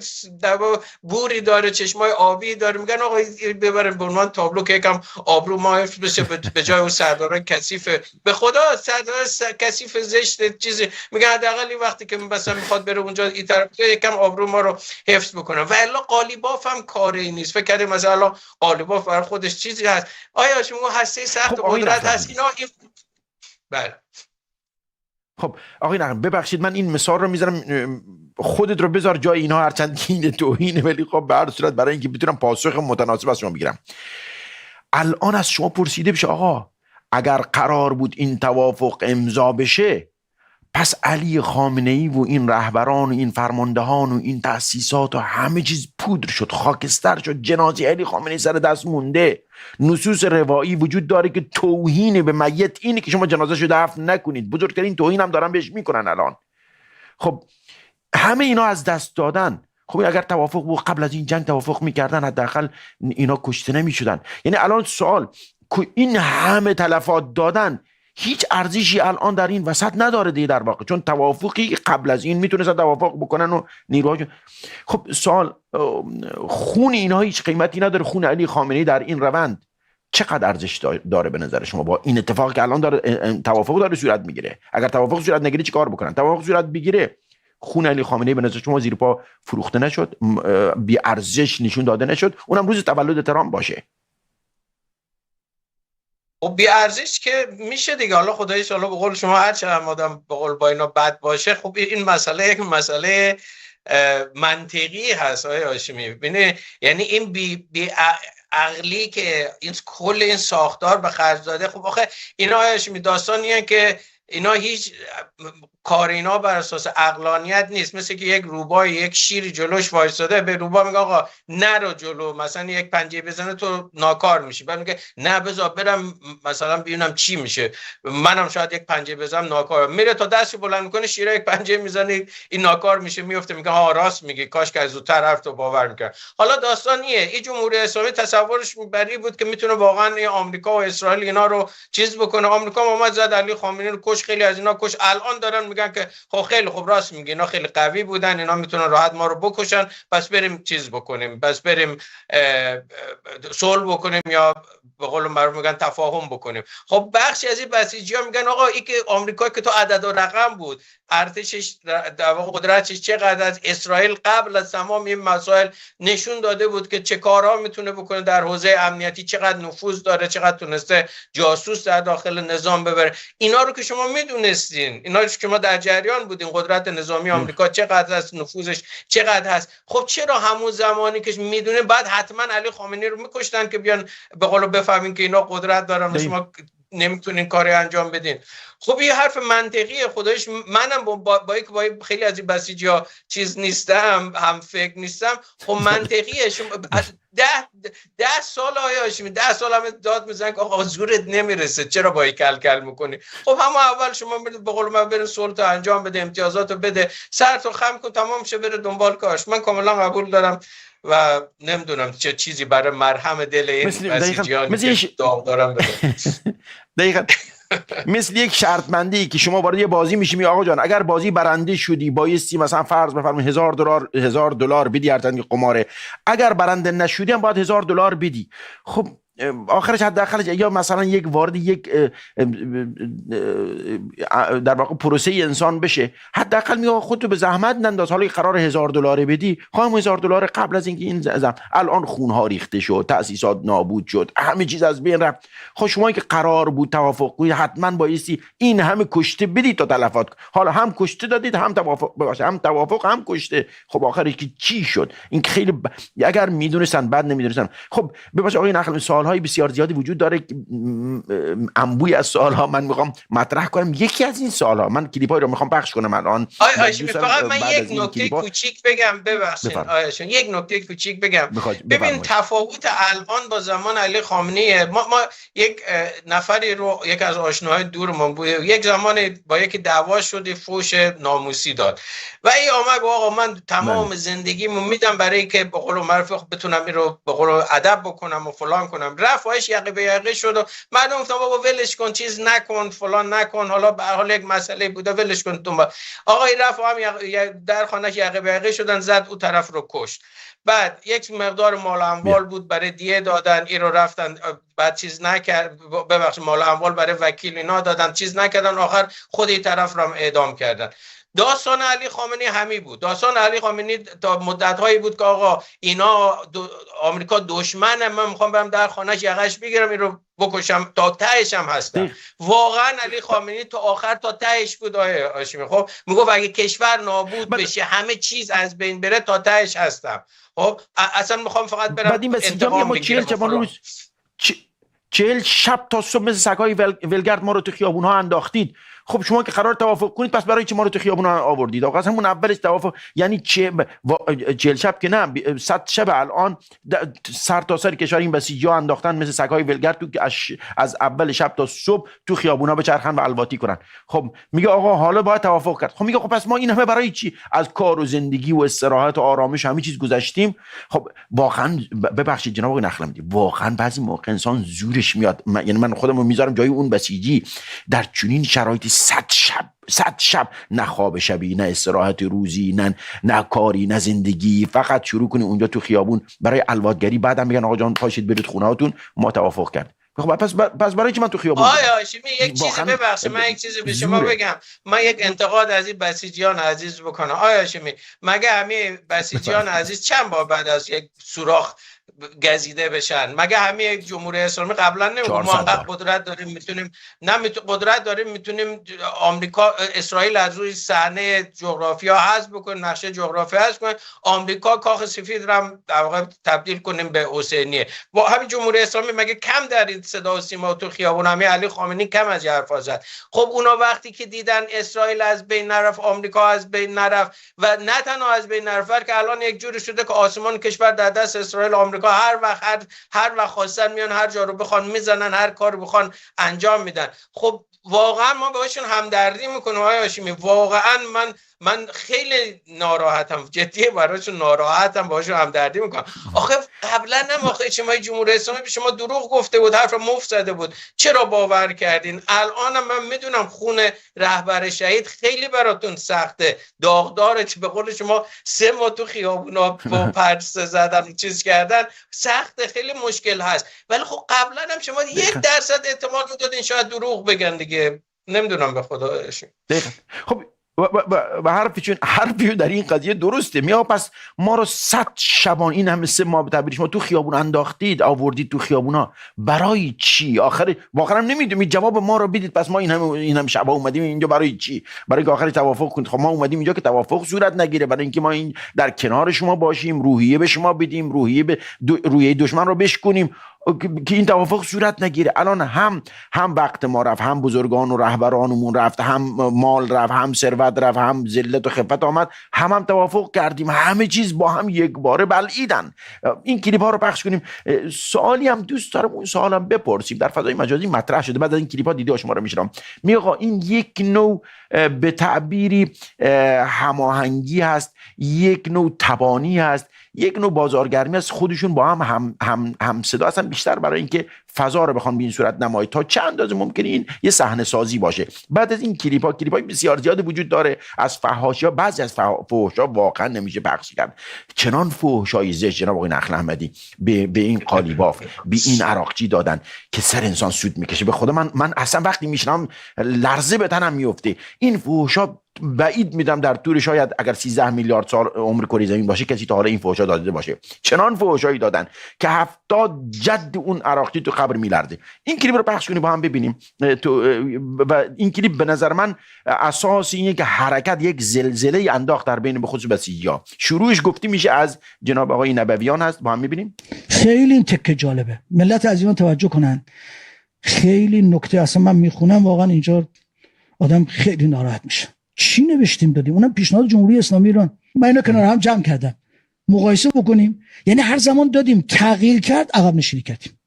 بوری داره، چشمای آبی داره، میگن آقا ببرن به عنوان تابلو که یکم آبرو ما بشه به جای اون سرداران کثیف. به خدا سردار کثیف زشت چیزی میگن حداقل وقتی که مثلا میخواد بره اونجا این طرف یکم آبرو ما رو حفظ بکنه. و الا قالیباف هم کاری نیست. فکر کنید مثلا قالیباف برای خودش چیزی هست. آیا شما هسته سخت قدرت هست اینا بله. خب آقای نقم ببخشید من این مثال رو میذارم، خودت رو بذار جای اینها، هرچند که این توهینه ولی خب به هر صورت برای اینکه بتونم پاسخ متناسب از شما بگیرم. الان از شما پرسیده بشه آقا اگر قرار بود این توافق امضا بشه، پس علی خامنه‌ای و این رهبران و این فرماندهان و این تأسیسات و همه چیز پودر شد، خاکستر شد، جنازه علی خامنه‌ای سر دست مونده. نصوص روایی وجود داره که توهین به میت اینه که شما جنازه‌شو دفن نکنید. بزرگترین توهین هم دارن بهش میکنن الان. خب همه اینا از دست دادن. خب اگر توافق بود قبل از این جنگ توافق میکردن حداقل اینا کشته نمیشدن. یعنی الان سوال این همه تلفات دادن هیچ ارزشی الان در این وسط نداره دیگه در واقع، چون توافقی قبل از این میتونستن توافق بکنن و نیروهای. خب سوال خون اینها هیچ قیمتی نداره؟ خون علی خامنه‌ای در این روند چقدر ارزش داره به نظر شما با این اتفاقی که الان داره توافق داره صورت میگیره؟ اگر توافق صورت نگیره چیکار بکنن؟ توافق صورت بگیره، خون علی خامنه‌ای به نظر شما زیر پا فروخته نشد، بی ارزش نشون داده نشد، اونم روز تولد ترامپ باشه؟ خب بی ارزش که میشه دیگه. حالا خدای شاءالله به قول شما هر چقدر آدم به قول با اینا بد باشه، خب این مسئله یک مسئله منطقی هست آقای هاشمی. ببینید یعنی این بی عقلی که این کل این ساختار به خرج داده، خب آخه اینا آقای هاشمی داستانیه که اینا هیچ کار اینا بر اساس عقلانیت نیست. مثل که یک روبای یک شیر جلوش وایساده، به روبا میگه آقا نرو جلو، مثلا یک پنجه بزنه تو ناکار میشی، بعد میگه نه بذار برم مثلا ببینم چی میشه، منم شاید یک پنجه بزنم ناکار، میره تا دستش بلند میکنه شیر یک پنجه میزنه این ناکار میشه، میفته، میگه ها راست میگی، کاش که از زودتر حرف تو باور میکرد. حالا داستانیه این جمهوری اسلامی تصورش برای بود که میتونه واقعا آمریکا و اسرائیل اینا رو چیز بکنه. آمریکا اومد زد علی خامنه‌ای رو کش، خیلی از اینا کش، الان دارن میگن که خب خیلی خوب راست میگه، اینا خیلی قوی بودن، اینا میتونن راحت ما رو بکشن، پس بریم چیز بکنیم، پس بریم صلح بکنیم یا به قول معروف میگن تفاهم بکنیم. خب بخشی از این بسیجی‌ها میگن آقا این که آمریکا که تو عدد و رقم بود، ارتشش در واقع قدرتش چقدر از اسرائیل قبل از تمام این مسائل نشون داده بود که چه کارها میتونه بکنه در حوزه امنیتی، چقدر نفوذ داره، چقدر تونسته جاسوس در داخل نظام ببره. اینا رو که شما میدونستین، اینا رو که شما در جریان بودین، قدرت نظامی آمریکا چقدر از نفوذش چقدر هست، خب چرا همون زمانی که میدونین بعد حتما علی خامنه‌ای رو میکشتن که بیان به قول بفهمین که اینا قدرت دارن و شما نمیتونین کاری انجام بدین؟ خب این حرف منطقیه. خودش منم با خیلی از این بسیجی‌ها چیز نیستم، هم فکر نیستم، خب منطقیه. شما 10 سال آیا هاشمی 10 سال هم داد میزنن که آقا زورت نمیرسه، چرا با این کل میکنی؟ خب همون اول شما برید به قول من برید صلح تو انجام بده، امتیازاتو بده، سرتو خم کن، تمام شه، بره دنبال کارش. من کاملا قبول دارم و نمیدونم چه چیزی برای مرهم دل این بسیجیان که داغ دارم بده. دقیقاً مثل یک شرط بندی که شما وارد یه بازی میشی، آقا جان اگر بازی برنده شدی بایستی مثلا فرض بفرمایید $1000 بدی، هرچند قماره، اگر برنده نشدی هم باید $1000 بدی. خب آخرش حداقلش یا مثلا یک وارد یک در واقع پروسه انسان بشه، حداقل میگه خودتو به زحمت ننداز، حالا قرار $1000 بدی، خواهم $1000 قبل از اینکه این الان خونها ریخته شد، تأسیسات نابود شد، همه چیز از بین رفت. خب شما که قرار بود توافق کنید حتما بایستی این همه کشته بدید تا تلفات. حالا هم کشته دادید، هم توافق باشه، هم توافق هم کشته. خب آخرش که چی شد؟ این خیلی اگر میدونستن بعد نمیدونستن. خب ببخشید آقای نخل، سوالهای بسیار زیادی وجود داره، انبوی از سوالها من میخوام مطرح کنم. یکی از این سوالها من کلیپایی رو میخوام پخش کنم الان. فقط من یک نکته کوچیک بگم، ببخشید آیشون، یک نکته کوچیک بگم. ببین تفاوت الان با زمان علی خامنه‌ای، ما یک نفری رو، یک از آشناهای دورمون بود، یک زمان با یکی دعوا شد، فوش ناموسی داد و این آمد آقا من تمام زندگیمو میدم برای اینکه به قول معروف بتونم این رو به قول ادب بکنم و فلان کنم. رفعش یقه به یقه شد و مردم گفتن بابا ولش کن، چیز نکن، فلان نکن، حالا به حال یک مسئله بوده ولش کن. آقای رفع هم در خانه‌اش یقه به یقه شدن، زد اون طرف رو کشت. بعد یک مقدار مال اموال بود برای دیه دادن، این رو رفتن بعد چیز نکرد، ببخشید مال اموال برای وکیل اینا دادن، چیز نکردن، آخر خود این طرف رو هم اعدام کردن. داستان علی خامنه‌ای همی بود. داستان علی خامنه‌ای تا مدت‌هایی بود که آقا اینا آمریکا دشمنه، من میخوام برم در خانه‌اش یقش بگیرم، این رو بکشم، تا تهش هم هستم. واقعا علی خامنه‌ای تا آخر تا تهش بود آقای هاشمی. خب میگفت اگه کشور نابود بشه، همه چیز از بین بره، تا تهش هستم. خب اصلا میخوام فقط برم انتقام بگیرم. 40 شب تا صبح مثل سگای ولگرد ما رو تو خیابون‌ها انداختید. خب شما که قرار توافق کنید، پس برای چی ما رو تو خیابون‌ها آوردید؟ آقا از همون اولش توافق، یعنی 40 شب که نه، 100 شب الان سر تا سر کشور این بسیجی‌ها انداختن مثل سگای ولگرد تو که از اول شب تا صبح تو خیابون‌ها بچرخن و الواتی کنن. خب میگه آقا حالا باید توافق کرد. خب میگه خب پس ما این همه برای چی؟ از کار و زندگی و استراحت و آرامش همه چیز گذشتیم. خب واقعا ببخشید جناب آقای نخلم، واقعا بعضی موقع انسان زورش میاد. یعنی من خودمو میذارم جای اون بسیجی در چنین شرایطی 100 شب نه خواب شبی، نه استراحت روزی، نه کاری، نه زندگی، فقط شروع کنی اونجا تو خیابون برای الوادگری، بعدم میگن آقا جان پاشید برید خونه‌هاتون، ما توافق کرد. خب پس برای چی من تو خیابون هاشمی یک چیزی ببخشید، من یک چیزی به شما بگم، من یک انتقاد از این بسیجیان عزیز بکنم. هاشمی مگه همه بسیجیان عزیز چند بار بعد از یک سوراخ گزیده بشن؟ مگه همه جمهوری اسلامی قبلا نمیگه ما انقدر قدرت داریم میتونیم قدرت داریم میتونیم آمریکا اسرائیل از روی صحنه جغرافیا حذف بکنیم، نقشه جغرافیا حذف کنیم، آمریکا کاخ سفید رو در واقع تبدیل کنیم به حسینیه؟ با همین جمهوری اسلامی مگه کم در این صدا و سیما تو خیابون همه علی خامنه‌ای کم از این حرفا زد؟ خب اونا وقتی که دیدن اسرائیل از بین نرفت، آمریکا از بین نرفت و نه تنها از بین نرفت که الان یک جوری شده که آسمان کشور در دست اسرائیل، آمریکا هر وقت خواستن میان هر جا رو بخوان میزنن، هر کار بخوان انجام میدن. خب واقعا ما باشون همدردی میکنیم آقای هاشمی. واقعا من خیلی ناراحتم، جدی براشون ناراحتم، باشون همدردی میکنم. آخه قبلا هم آخه شما جمهوری اسلامی به شما دروغ گفته بود، حرف مفت زده بود، چرا باور کردین؟ الان من میدونم خون رهبر شهید خیلی براتون سخته، داغداره، به قول شما 3 ماه تو خیابونا با پرسه زدن چیز کردن سخته، خیلی مشکل هست. ولی خب قبلا هم شما 1% احتمال میدادین شاید دروغ بگن دیگه. نمیدونم به خدا. خب و حرفی در این قضیه درسته. میا پس ما رو 100 شبان این همه 3 ماه به تعبیر شما تو خیابون انداختید، آوردید تو خیابونا، برای چی؟ آخر واقعا نمیدونید جواب ما رو بدید. پس ما این هم شبا اومدیم اینجا برای چی؟ برای که آخر توافق کنید. خب ما اومدیم اینجا که توافق صورت نگیره، برای اینکه ما این در کنار شما باشیم، روحیه به شما بدیم، روحیه دشمن رو بشکنیم که این توافق صورت نگیره. الان هم وقت ما رفت، هم بزرگان و رهبرانمون رفت، هم مال رفت، هم ثروت رفت، هم ذلت و خفت آمد، هم توافق کردیم، همه چیز با هم یک باره بلعیدن. این کلیپ ها رو پخش کنیم. سوالی هم دوست دارم اون سوالم بپرسیم، در فضای مجازی مطرح شده، بعد از این کلیپ ها دیده شما رو میشنم. آقا این یک نوع به تعبیری هماهنگی هست، یک نوع تبانی هست، یک نوع بازارگرمی است. خودشون با هم صدا هستن، بیشتر برای اینکه فضا رو بخوان به این صورت نمایید تا چند اندازه ممکنه این یه صحنه سازی باشه. بعد از این کلیپ های بسیار زیاد وجود داره از فحاشی ها. بعضی از فحش ها واقعا نمیشه پخش کرد، چنان فحشای زشت جناب آقای نخل احمدی به این قالیباف، به این عراقچی دادن که سر انسان سود میکشه. به خدا من اصلا وقتی میشنم لرزه به تنم میفته. این فحشا بعید میدم در طول شاید اگر 13 میلیارد سال عمر کره زمین باشه کسی تا حالا این فحشا داده باشه. چنان فحشایی دادن که 70 جد اون عراقچی تو قبر میلرزه. این کلیپ رو پخش کنیم با هم ببینیم. و این کلیپ به نظر من اساس اینه که حرکت یک زلزله انداخت در بین به خصوص بسیجی‌ها. شروعش گفتی میشه از جناب آقای نبویان هست، با هم میبینیم. خیلی این تکه جالبه، ملت عزیزان توجه کنن. خیلی نکته اصلا من میخونم واقعا اینجا آدم خیلی ناراحت میشه. چی نوشتیم دادیم؟ اونم پیشنهاد جمهوری اسلامی ایران. من اینا کنار هم جمع کردم مقایسه بکنیم. یعنی هر زمان دادیم تغییر کرد، عقب نشینی کردیم.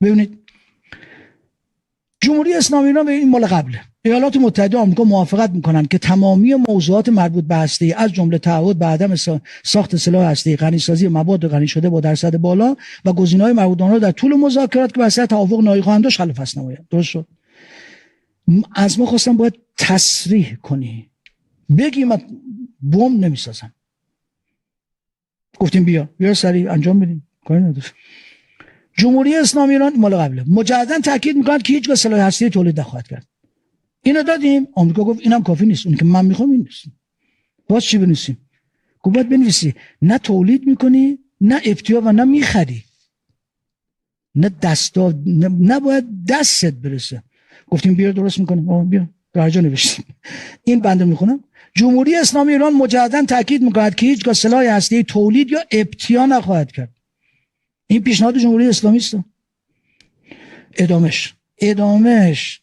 ببینید جمهوری اسلامی ایران به این مال قبله. ایالات متحده آمریکا موافقت میکنن که تمامی موضوعات مربوط به هسته‌ای از جمله تعهد به عدم ساخت سلاح هسته‌ای، غنیسازی مواد غنی شده با درصد بالا و گزینه‌های مربوط به آنها در طول مذاکرات که واسه توافق نهایی خواهند داشت حل فصل نمایند. درست شد؟ از ما خواستم باید تصریح کنی، بگی من بمب نمیسازم. گفتیم بیا سریع انجام بدیم، کاری نداره. جمهوری اسلامی ایران مال قبله مجددا تاکید میکنند که هیچگاه سلاح هسته‌ای تولید نخواهد کرد. اینو دادیم، آمریکا گفت اینم کافی نیست، اون که من میخوام این نیست. باز چی بنویسیم؟ گفت باید بنویسی نه تولید میکنی، نه ابتیا و نه میخری، نه دستا، نه باید دستت برسه. گفتیم بیا درست میکنیم. بیا در جا نوشتیم. این بنده میخونم. جمهوری اسلامی ایران مجددا تاکید میکند که هیچگاه سلاح هسته‌ای تولید یا ابتیا نخواهد کرد. این پیشنهاد جمهوری اسلامی است. ادامش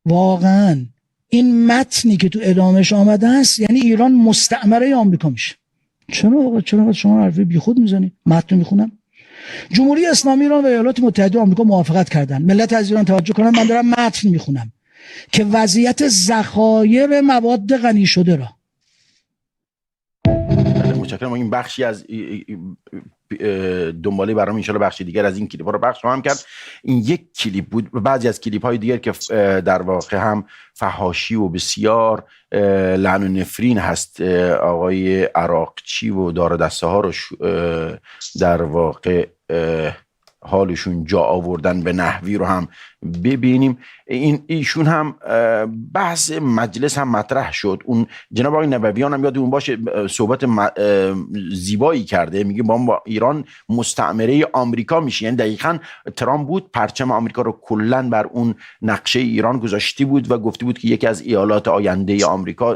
واقعا این متنی که تو ادامش آمده است یعنی ایران مستعمره آمریکا میشه. چرا شما حرف بیخود میزنی؟ متن میخونم. جمهوری اسلامی ایران و ایالات متحده آمریکا موافقت کردند. ملت از ایران توجه کنن، من دارم متن میخونم، که وضعیت ذخایر مواد غنی شده را متشکرم. این بخشی از دنباله برام ان شاءالله بخشی دیگر از این کلیپ‌ها رو پخش خواهم کرد. این یک کلیپ بود، بعضی از کلیپ‌های دیگر که در واقع هم فحاشی و بسیار لعن و نفرین هست آقای عراقچی و دار دسته ها رو در واقع حالشون جا آوردن به نحوی رو هم ببینیم. ایشون هم بحث مجلس هم مطرح شد. اون جناب آقای نبویان هم یاد اون باشه صحبت زیبایی کرده، میگه با ایران مستعمره آمریکا میشه. یعنی دقیقاً ترامپ بود پرچم آمریکا رو کلاً بر اون نقشه ایران گذاشته بود و گفته بود که یکی از ایالات آینده آمریکا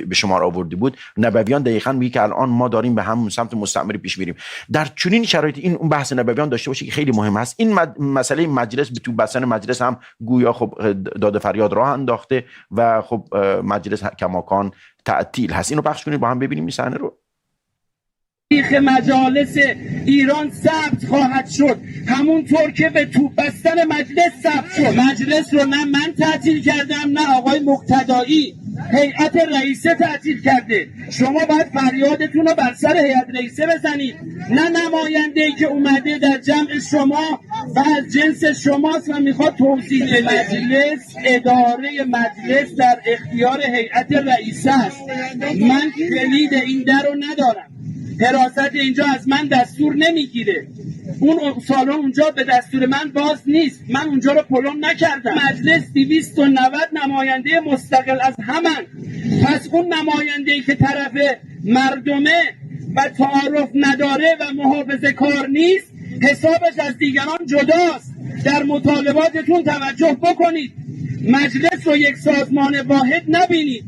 به شمار آورده بود. نبویان دقیقاً میگه که الان ما داریم به همون سمت مستعمره پیش میریم. در چنین شرایطی این اون بحث نبویان داشته باشه که خیلی مهم است. این مسئله مجلس به تو بسن مجلس هم گویا خب داد فریاد راه انداخته و خب مجلس کماکان تعطیل هست. اینو پخش کنید با هم ببینیم این صحنه رو. تاریخ مجالس ایران ثبت خواهد شد، همونطور که به تو بستن مجلس ثبت شد. مجلس رو نه من تعطیل کردم نه آقای مقتدایی، هیئت رئیسه تعطیل کرده. شما باید فریادتون رو بر سر هیئت رئیسه بزنید، نه نماینده‌ای که اومده در جمع شما و از جنس شماست و میخواد توصیل مجلس. اداره مجلس در اختیار هیئت رئیسه است. من کلید این در رو ندارم، حراست اینجا از من دستور نمیگیره. اون سالن اونجا به دستور من باز نیست، من اونجا رو پلم نکردم. مجلس 290 نماینده مستقل از همن. پس اون نماینده‌ای که طرف مردمه و تعارف نداره و محافظه کار نیست، حسابش از دیگران جداست. در مطالباتتون توجه بکنید، مجلس رو یک سازمان واحد نبینید.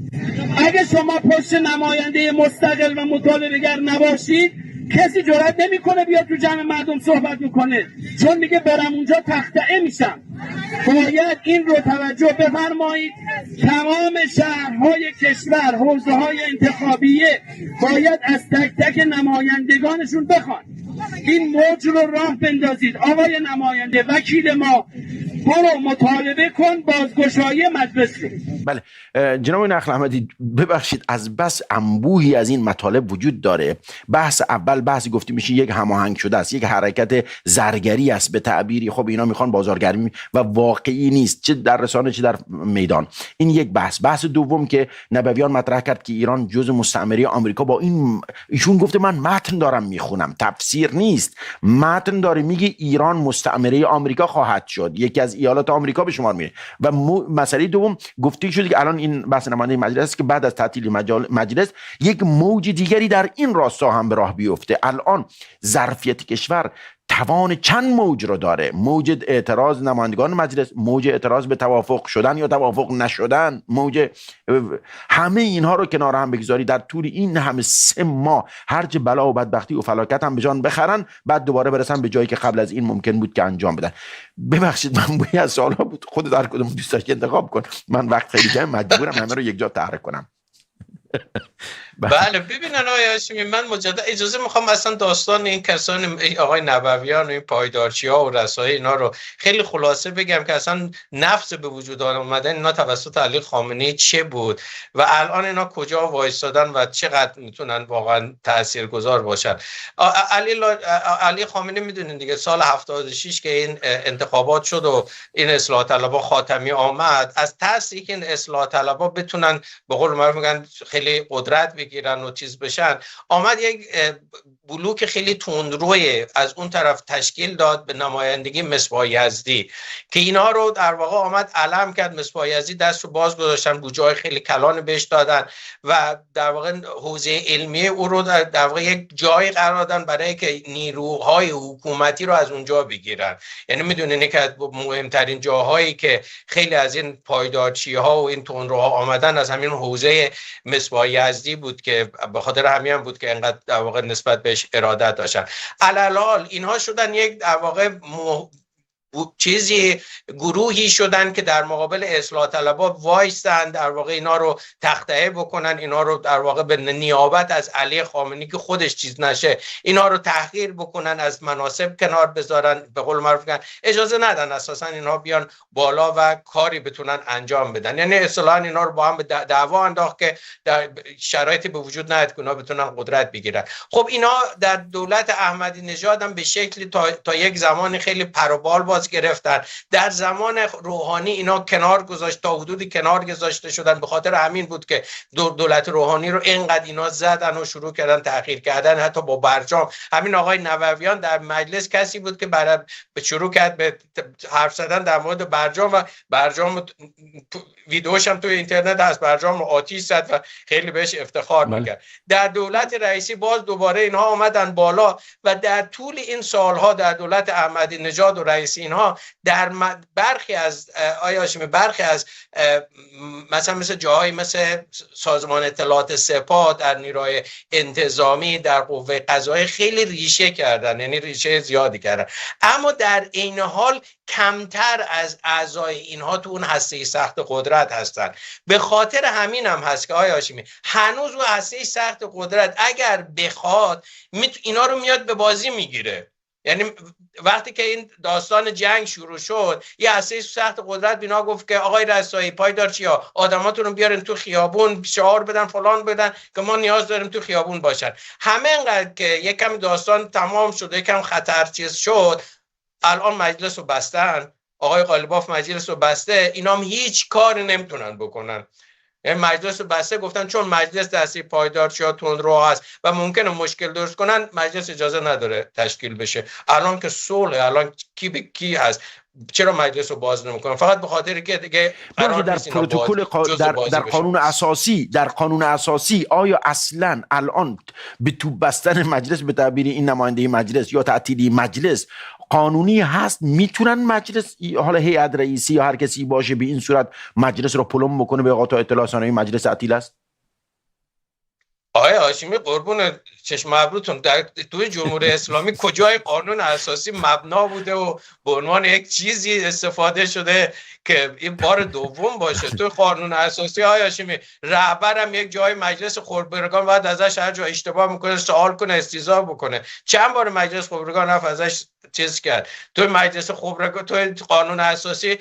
اگه شما پشت نماینده مستقل و مطالبه‌گر نباشید، کسی جرئت نمیکنه بیاد تو جمع مردم صحبت میکنه، چون میگه برم اونجا تخطئه میشم. باید این رو توجه بفرمایید. تمام شهرهای کشور، حوزه‌های انتخابیه باید از تک تک نمایندگانشون بخوان این موج رو راه بندازید. آقای نماینده، وکیل ما، برو مطالبه کن بازگشایی مجلس رو. بله جناب نخل احمدی، ببخشید از بس انبوهی از این مطالب وجود داره. بحث اول بحث گفته میشه یک هماهنگ شده است، یک حرکت زرگری است به تعبیری. خب اینا میخوان بازارگرمی و واقعی نیست، چه در رسانه چه در میدان. این یک بحث دوم که نبویان مطرح کرد که ایران جزء مستعمره آمریکا. با این ایشون گفته من متن دارم میخونم، تفسیر نیست، متن داره میگه ایران مستعمره آمریکا خواهد شد، یکی از ایالات آمریکا به شمار میره. و مسئله دوم گفته شده که الان این بحث نماینده مجلس است که بعد از تعطیل مجلس یک موج دیگری در این راستا هم به راه بیفته. الان ظرفیت کشور توان چند موج رو داره؟ موج اعتراض نمایندگان مجلس، موج اعتراض به توافق شدن یا توافق نشدن، موج همه اینها رو کنار هم بگذاری در طول این همه 3 ماه هرچه بلا و بدبختی و فلاکت هم به جان بخرن، بعد دوباره برسن به جایی که قبل از این ممکن بود که انجام بدن. ببخشید من بوی از سوالا بود، خود در کدوم دوست داشت انتخاب کن. من وقت خیلی کم، مجبورم همه رو یک جا طرح کنم. بله ببینن آقای هاشمی، من مجدد اجازه میخوام اصلا داستان این کسان آقای نبویان و این پایدارچی ها و رسائل اینا رو خیلی خلاصه بگم که اصلا نفس به وجود اومدن اینا توسط علی خامنه‌ای چه بود و الان اینا کجا وایسادن و چقدر میتونن واقعا تاثیرگذار باشن. علی خامنه‌ای میدونین دیگه سال 76 که این انتخابات شد و این اصلاح طلبها خاتمی آمد، از ترسی که این اصلاح طلبها بتونن به قول معروف میگن خیلی قدرت بگیرن و چیز بشن، آمد یک بلوک خیلی تندروی از اون طرف تشکیل داد به نمایندگی مصباح یزدی که اینها رو در واقع آمد علم کرد. مصباح یزدی دست رو باز گذاشتن، بودجه‌های خیلی کلان بهش دادن و در واقع حوزه علمی او رو در واقع یک جای قرار دادن برای که نیروهای حکومتی رو از اونجا بگیرن. یعنی میدونین که از مهمترین جاهایی که خیلی از این پایدارچی‌ها و این تندروها آمدن از همین حوزه مصباح یزدی بود که به خاطر همین بود که انقدر در واقع نسبت بهش ارادت داشتن. علالحال اینها شدن یک در واقع چیزی گروهی شدن که در مقابل اصلاح طلبها وایستن، در واقع اینا رو تخطئه بکنن، اینا رو در واقع به نیابت از علی خامنه‌ای که خودش چیز نشه اینا رو تحقیر بکنن، از مناصب کنار بذارن، به قول معروف اجازه ندن اساسا اینا بیان بالا و کاری بتونن انجام بدن. یعنی اصطلاحاً اینا رو با هم به دعوا انداخت که در شرایطی به وجود نیاد که اینا بتونن قدرت بگیرن. خب اینا در دولت احمدی نژاد هم به شکلی تا یک زمانی خیلی پر و بال باز باز گرفتن. در زمان روحانی اینا کنار گذاشت، تا حدودی کنار گذاشته شدن. به خاطر همین بود که دولت روحانی رو اینقدر اینا زدن و شروع کردن تحقیر کردن، حتی با برجام. همین آقای نوویان در مجلس کسی بود که شروع کرد به حرف زدن در مورد برجام و برجام ویدیوش هم توی اینترنت هست، برجام رو آتیش زد و خیلی بهش افتخار میکرد. در دولت رئیسی باز دوباره اینها آمدن بالا و در طول این سالها در دولت احمدی نژاد و رئیسی اینها در برخی از برخی از مثل جاهای مثل سازمان اطلاعات سپاه، در نیروی انتظامی، در قوه قضاییه خیلی ریشه کردن، یعنی ریشه زیادی کردن. اما در این حال کمتر از اعضای اینها تو اون هسته سخت قدرت هستن. به خاطر همین هم هست که آقای هاشمی هنوز اون هسته سخت قدرت اگر بخواد اینا رو میاد به بازی میگیره. یعنی وقتی که این داستان جنگ شروع شد، یه هسته سخت قدرت بینا گفت که آقای رسایی، پایدارچیا، آدماتون رو بیارین تو خیابون، شعار بدن، فلان بدن که ما نیاز داریم تو خیابون باشن. همه انقدر که یکم داستان تمام شد، یکم خطر چیز شد، الان مجلس رو بستن، آقای قالیباف مجلس رو بسته، اینا هم هیچ کاری نمیتونن بکنن. یعنی مجلس رو بسته، گفتن چون مجلس دستی پایدارچیا تندرو هست و ممکنه مشکل درست کنن، مجلس اجازه نداره تشکیل بشه. الان که صلح، الان کی به کی هست، چرا مجلس رو باز نمیکنن؟ فقط به خاطر که دیگه در پروتکل در قانون اساسی آیا اصلا الان به تو بستن مجلس، به تعبیر این نماینده مجلس یا تعطیلی مجلس، قانونی هست میتونن مجلس، حالا هیئت رئیسی یا هر کسی باشه، به این صورت مجلس رو پلم بکنه به قاطع اطلاع رسانی مجلس تعطیل است؟ آقای هاشمی قربون چشم ابروتون، در توی جمهوری اسلامی کجای قانون اساسی مبنا بوده و به عنوان یک چیزی استفاده شده که این بار دوم باشه؟ توی قانون اساسی آقای هاشمی رهبرم یک جای مجلس خبرگان بعد ازش هر جا اشتباه میکنه سوال کنه، استیضاح بکنه. چند بار مجلس خبرگان رفت ازش چیز کرد. توی مجلس خبرگان، توی قانون اساسی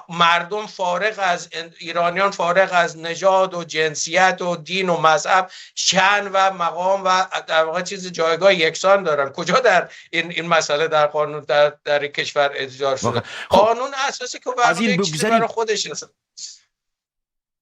مردم فارغ از ایرانیان، فارغ از نژاد و جنسیت و دین و مذهب، شأن و مقام و در واقع چیز جایگاه یکسان دارن. کجا در این مسئله در قانون در کشور اجرا شده؟ قانون اساسی که از این بگذاریم خودش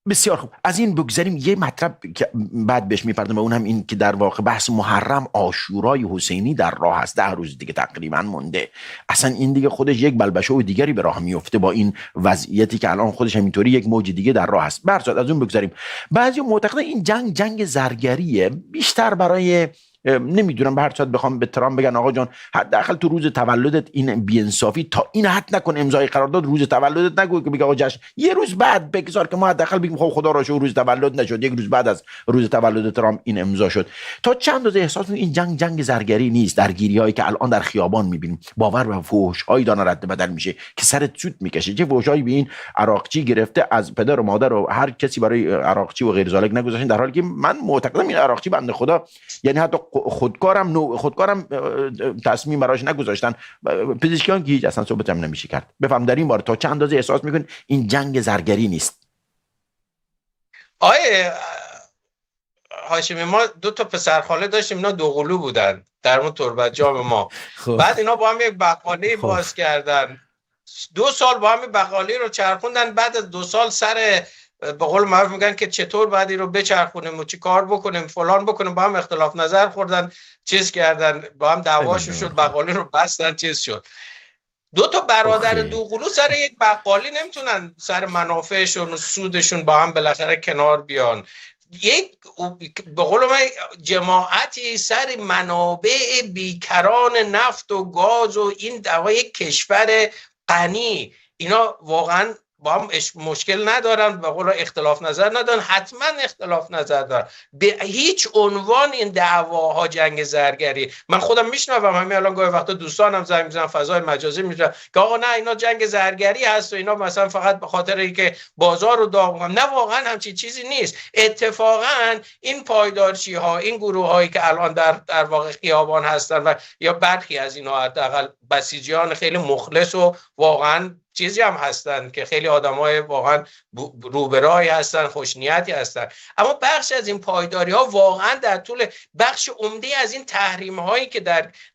بسیار خوب، از این بگذاریم. یه مطلب که بعد بهش میپردم و اون هم این که در واقع بحث محرم عاشورای حسینی در راه است، 10 روز دیگه تقریبا مونده. اصلا این دیگه خودش یک بلبشو دیگری به راه میفته با این وضعیتی که الان خودش همینطوری یک موج دیگه در راه است. برصد از اون بگذاریم. بعضی معتقدن این جنگ زرگریه، بیشتر برای نمیدونم، به هر صورت بخوام به ترامپ بگن آقا جان حداقل تو روز تولدت این بی‌انصافی تا این حد نکن، امضای قرارداد روز تولدت نگو که بگه آقا جشن، یه روز بعد بگذار که ما حداقل بگیم خب خدا را شکر روز تولد نشد، یک روز بعد از روز تولد ترامپ این امضا شد. تا چند اندازه احساس این جنگ زرگری نیست؟ درگیری هایی که الان در خیابان میبینیم، باور به فحش هایی داره رد بدل میشه که سرت سوت میکشه. چه فحش هایی به این عراقچی گرفته، از پدر و مادر و هر کسی برای عراقچی و غیر ذالک نگذاشتن، در حالی که من معتقدم این عراقچی بنده خدا، یعنی حتی خودکارم تصمیم براش نگذاشتن، پزشکیان که هیچ اصلا صحبت هم نمیشه کرد. بفهم در این باره تا چند اندازه احساس میکنین این جنگ زرگری نیست؟ آیه هاشمی ما 2 تا پسرخاله داشتیم، اینا دوقلو بودن در اون تربت جام ما. بعد اینا با هم یک بقالی باز کردن، 2 سال با هم بقالی رو چرخوندن. بعد از 2 سال سر به قول معروف میگن که چطور باید این رو بچرخونیم و چی کار بکنیم فلان بکنیم، با هم اختلاف نظر خوردن، چیز کردن، با هم دعواشون شد، بقالی رو بستن، چیز شد. 2 تا برادر دوقلو سر یک بقالی نمیتونن سر منافعشون و سودشون با هم بالاخره کنار بیان. یک به قول من جماعتی سر منابع بیکران نفت و گاز و این یک کشور غنی، اینا واقعا با هم مشکل ندارن، به قول اختلاف نظر ندارن، حتما اختلاف نظر دارن. به هیچ عنوان این دعواها جنگ زرگری. من خودم میشنوم همین الان گاهی وقتا دوستانم زنگ میزنن فضای مجازی میزنن که آقا نه اینا جنگ زرگری هست و اینا مثلا فقط به خاطر اینکه بازار رو داغ کنن. نه، واقعا همچین چیزی نیست. اتفاقا این پایدارچی ها، این گروه هایی که الان در واقع خیابان هستن و یا برخی از اینا حداقل بسیجیان خیلی مخلص و واقعا چیزی هم هستن که خیلی آدمای واقعا روبرایی هستن، خوشنیتی هستن، اما بخش از این پایداری ها واقعا در طول بخش عمده از این تحریم هایی که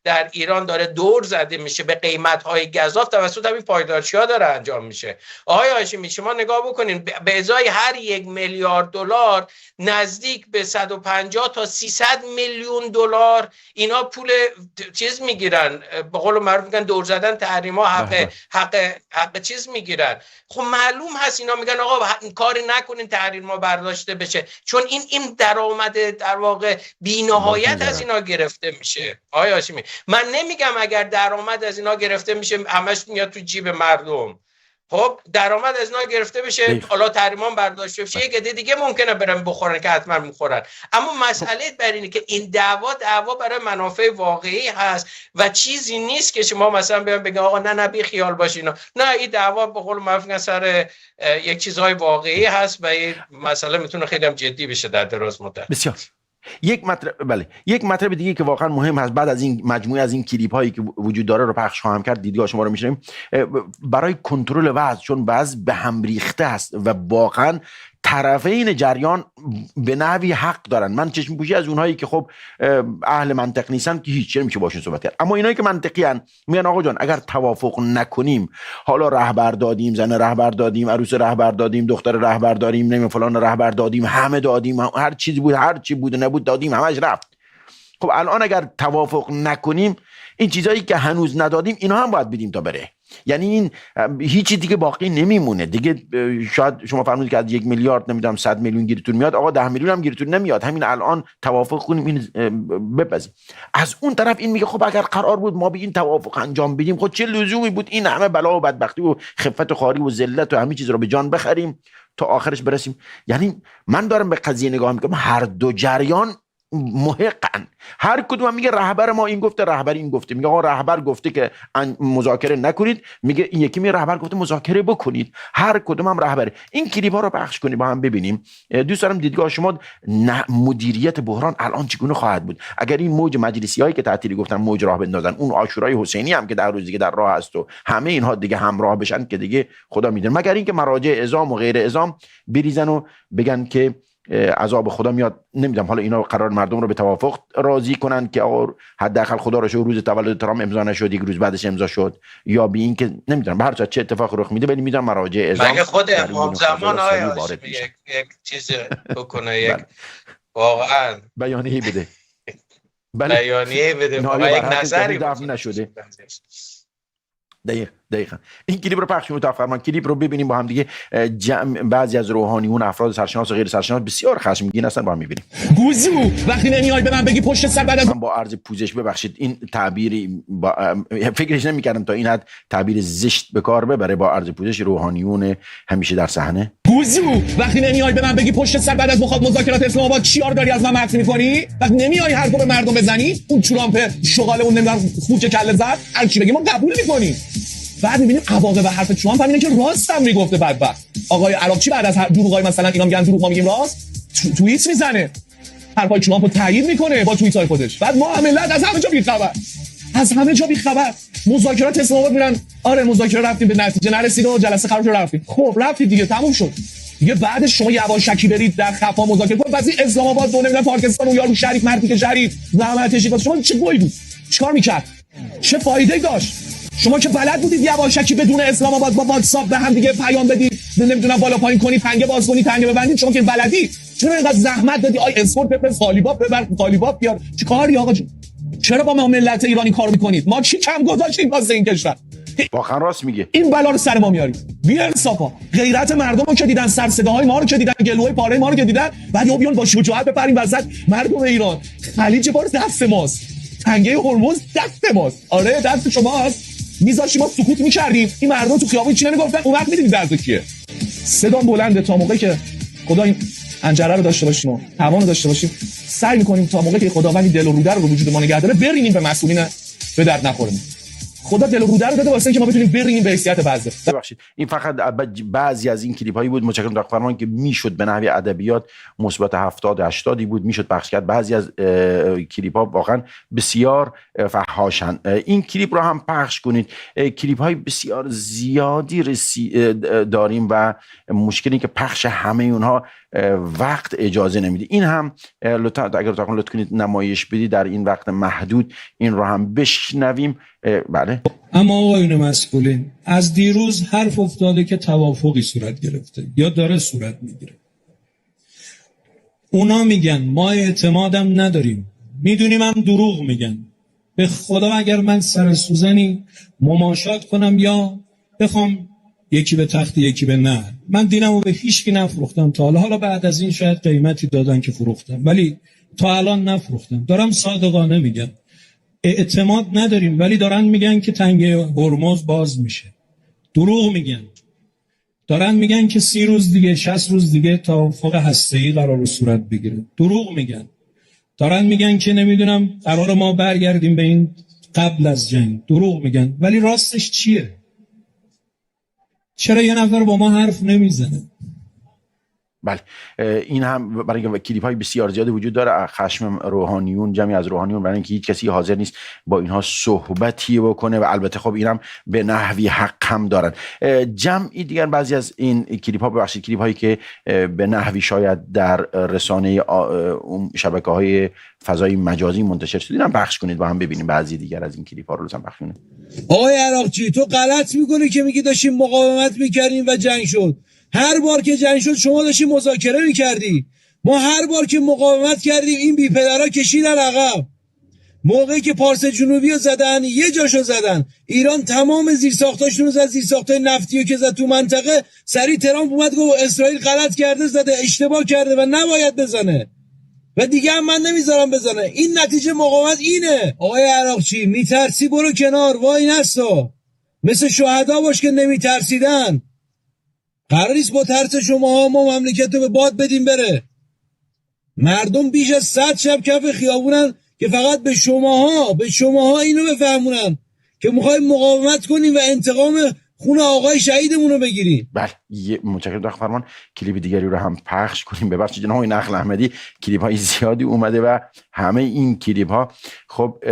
در ایران داره دور زده میشه به قیمت های گزاف توسط همین پایدارچی ها داره انجام میشه. آقای هاشمی شما نگاه بکنین، به ازای هر 1 میلیارد دلار نزدیک به 150 تا 300 میلیون دلار اینا پول چیز میگیرن، به قول معروف میگن دور زدن تحریم ها، حق چیز میگیرن. خب معلوم هست اینا میگن آقا کاری نکنین تحریم ما برداشته بشه، چون این درآمد در واقع بی‌نهایت از اینا گرفته میشه. آقای هاشمی من نمیگم اگر درآمد از اینا گرفته میشه همش میاد تو جیب مردم، خب درآمد از اینا گرفته بشه، حالا تحریمان برداشته بشه، یک عده دیگه ممکنه برن بخورن که حتما میخورن، اما مسئله بر اینه که این دعوا برای منافع واقعی هست و چیزی نیست که شما مثلا بگن آقا نه بی خیال باشین، نه این دعوا به قول معروف سر یک چیزهای واقعی هست و این مسئله میتونه خیلی هم جدی بشه در دراز مدت. بسیار. یک مطلب دیگه که واقعا مهم هست بعد از این مجموعه از این کلیپ هایی که وجود داره رو پخش خواهم کرد، دیدگاه شما رو میشنویم، برای کنترل وضع، چون وضع به هم ریخته است و واقعا طرفین جریان به نحوی حق دارن. من چشم پوشی از اونهایی که خب اهل منطق نیستن که هیچ نمیشه باشون صحبت کرد، اما اینایی که منطقی ان میگن آقا جان اگر توافق نکنیم، حالا رهبر دادیم، زن رهبر دادیم، عروس رهبر دادیم، دختر رهبر داریم، نمیدونم فلان رهبر دادیم، همه دادیم، هر چیزی بود هر چی بود نبود دادیم، همش رفت. خب الان اگر توافق نکنیم این چیزایی که هنوز ندادیم اینا هم باید بدیم تا بره. یعنی این هیچی دیگه باقی نمیمونه دیگه. شاید شما فرمودید که از 1 میلیارد نمیدونم 100 میلیون گیرتون میاد، آقا 10 میلیون هم گیرتون نمیاد، همین الان توافق کنیم این بپذیم. از اون طرف این میگه خب اگر قرار بود ما به این توافق انجام بدیم، خب چه لزومی بود این همه بلا و بدبختی و خفت و خواری و ذلت و همه چیز رو به جان بخریم تا آخرش برسیم. یعنی من دارم به قضیه نگاه میکنم، هر دو جریان محقن، هر کدوم میگه رهبر ما این گفته، رهبر این گفته، میگه آقا رهبر گفته که مذاکره نکنید، میگه این یکی میگه رهبر گفته مذاکره بکنید، هر کدوم هم رهبره. این کلیپ ها رو پخش کنید با هم ببینیم. دوست دارم دیدگاه شما مدیریت بحران الان چگونه خواهد بود اگر این موج مجلسی هایی که تعطیلی گفتن موج راه بندازن، اون عاشورای حسینی هم که در روز دیگه در راه است و همه اینها دیگه همراه بشن که دیگه خدا میدونه، مگر اینکه مراجع اعزام و غیر اعزام بریزن و بگن که عذاب خدا میاد. نمیدونم حالا اینا قرار مردم رو به توافق راضی کنن که آقا حداقل خدا رو شو روز تولد ترامپ امضا نشد، یک روز بعدش امضا شد، یا به این که نمیدونم به هر چه اتفاق رخ میده، ولی میدونم مراجع اعزام مگه خود امام زمان یک چیز بکنه، یک واقعا بیانیه بده، بیانیه بده، واقعا یک نظری نشده. دقیقاً این کلیپ رو پخش کنید تا فرمان کلیپ رو ببینیم با هم دیگه. بعضی از روحانیون، افراد سرشناس و غیر سرشناس بسیار خشمگین هستن با هم می‌بینیم. گوزو وقتی نمیای به من بگی پشت سر بعد از من با عرض پوزش ببخشید این تعبیری فکرش نمی‌کردم تا این حد تعبیر زشت به کار ببره. با عرض پوزش روحانیون همیشه در صحنه. گوزو وقتی نمیای به من بگی پشت سر بعد از مذاکرات اسلام آباد چیار داری از من مطرح می‌کنی، وقتی نمیای حرفو به مردم بزنی، اون ترامپ شغال اون نمیدونم خوک کله زد هر چی بگی ما قبول می‌کنیم. بعد می‌بینیم عواقب حرف ترامپ همینه که راست هم میگفته. بدبخت آقای عراقچی بعد از دروغای مثلا اینا میگن دروغ ما میگیم راست، توییت میزنه، حرفای ترامپ رو تایید میکنه با توییت‌های خودش. بعد ما ملت از همه جا بی‌خبر، از همه جا بی‌خبر. مذاکرات اسلام آباد میرن، آره مذاکره رفتیم به نتیجه نرسید و جلسه خراب شد رفتیم. خب رفتید دیگه تموم شد دیگه. بعدش شما یواشکی برید در خفا مذاکره کنید، بعد اسلام آباد دو نمیدونم پاکستان و یارو شریف مردی که شریف زحمتش واسه شما چه گویی بود، چیکار میکرد، چه فایده‌ای داشت؟ شما که بلد بودید یواشکی بدون اسلام آباد با واتساپ به هم دیگه پیام بدید، نمیدونم بالا پایین کنید، تنگه باز کنید، تنگه ببندید، شما که بلدی چرا اینقدر زحمت دادی؟ آی اسپورت بپر قالیباف ببر قالیباف بیار، چیکاری آقا جون؟ چرا با ما ملت ایرانی کار میکنید؟ ما چی کم گذاشتیم واسه این کشور؟ واقعا راست میگه. این بلا رو سر ما میارید. بی انصافا غیرت مردم رو که دیدن، سر صداهای ما رو که دیدن، گلوی پاره ما رو که دیدن، بعد یا بیان با شجاعت بپریم وسط مردم ایران. خلیج فارس دست ماست، تنگه هرمز دست ماست، آره دست شماست. میذاشیم ما سکوت میکردیم، این مردم تو خیابون چی نمیگفتن، اون وقت میدونید درد کیه. صدا بلنده تا موقعی که خدا این انجره رو داشته باشیم و توان رو داشته باشیم، سعی میکنیم تا موقعی که خداوند دل و روده رو وجود ما نگه داره برینیم به مسئولین به درد نخوریم. خدا دل و روده رو داده واسه اینکه ما بتونیم بریم به حیثیت بعضی. ببخشید این فقط بعضی از این کلیپ هایی بود، متشکرم دکتر فرمان، که میشد به نحوی ادبیات مثبت 70 80 بود میشد پخش کرد. بعضی از کلیپ ها واقعا بسیار فحاشن. این کلیپ رو هم پخش کنید. کلیپ های بسیار زیادی داریم و مشکلی که پخش همه اونها وقت اجازه نمیده. این هم لطفا اگر لطف کنید نمایش بدی در این وقت محدود این رو هم بشنویم. بله. اما آقایون مسئولین، از دیروز حرف افتاده که توافقی صورت گرفته یا داره صورت میگیره. اونا میگن ما اعتمادم نداریم، میدونیم هم دروغ میگن. به خدا اگر من سر سوزنی مماشات کنم یا بخوام یکی به تخت یکی به نه، من دینمو به هیچ کی نفروختم تا حالا بعد از این شاید قیمتی دادن که فروختم، ولی تا الان نفروختم. دارم صادقانه میگم اعتماد نداریم، ولی دارن میگن که تنگه هرمز باز میشه. دروغ میگن. دارن میگن که 30 روز دیگه 60 روز دیگه توافق هسته‌ای قرار صورت بگیره. دروغ میگن. دارن میگن که نمیدونم قرار ما برگردیم به این قبل از جنگ. دروغ میگن. ولی راستش چیه؟ چرا یه نفر با ما حرف نمیزنه؟ بله این هم برای اینکه کلیپ های بسیار زیاده وجود داره. خشم روحانیون، جمعی از روحانیون، برای اینکه هیچ کسی حاضر نیست با اینها صحبتی بکنه و البته خب اینم به نحوی حق هم دارن. جمعی دیگر بعضی از این کلیپ ها، ببخشید کلیپ هایی که به نحوی شاید در رسانه شبکه های فضای مجازی منتشر شده اینم پخش کنید با هم ببینیم. بعضی دیگر از این کلیپ ها رو لطفا پخش کنید. آقای عراقچی تو غلط میکنی که میگی داشتیم مقاومت میکردیم و جنگ شد. هر بار که جنگ شد شما داشتی مذاکره میکردی. ما هر بار که مقاومت کردیم این بی پدرها کشیدن عقب. موقعی که پارس جنوبی رو زدن یه جاشو زدن، ایران تمام زیرساختاشون رو زد، زیرساختای نفتی رو که زد تو منطقه، سریع ترامپ اومد گفت اسرائیل غلط کرده، زده، اشتباه کرده و نباید بزنه و دیگه هم من نمیذارم بزنه. این نتیجه مقاومت اینه. آقای عراقچی میترسی برو کنار، وای نستا، مثل شهدا باش که نمیترسیدن. قرار نیست با ترس شما ما مملکت رو به باد بدیم بره. مردم بیش از 100 شب کف خیابونن که فقط به شماها اینو بفهمونن که میخوایم مقاومت کنیم و انتقام خون آقای شهیدمون رو بگیریم. بله متشکرم دکتر فرمان. کلیپ دیگری رو هم پخش کنیم. ببخشید جناب نخل احمدی، کلیپ های زیادی اومده و همه این کلیپ ها خب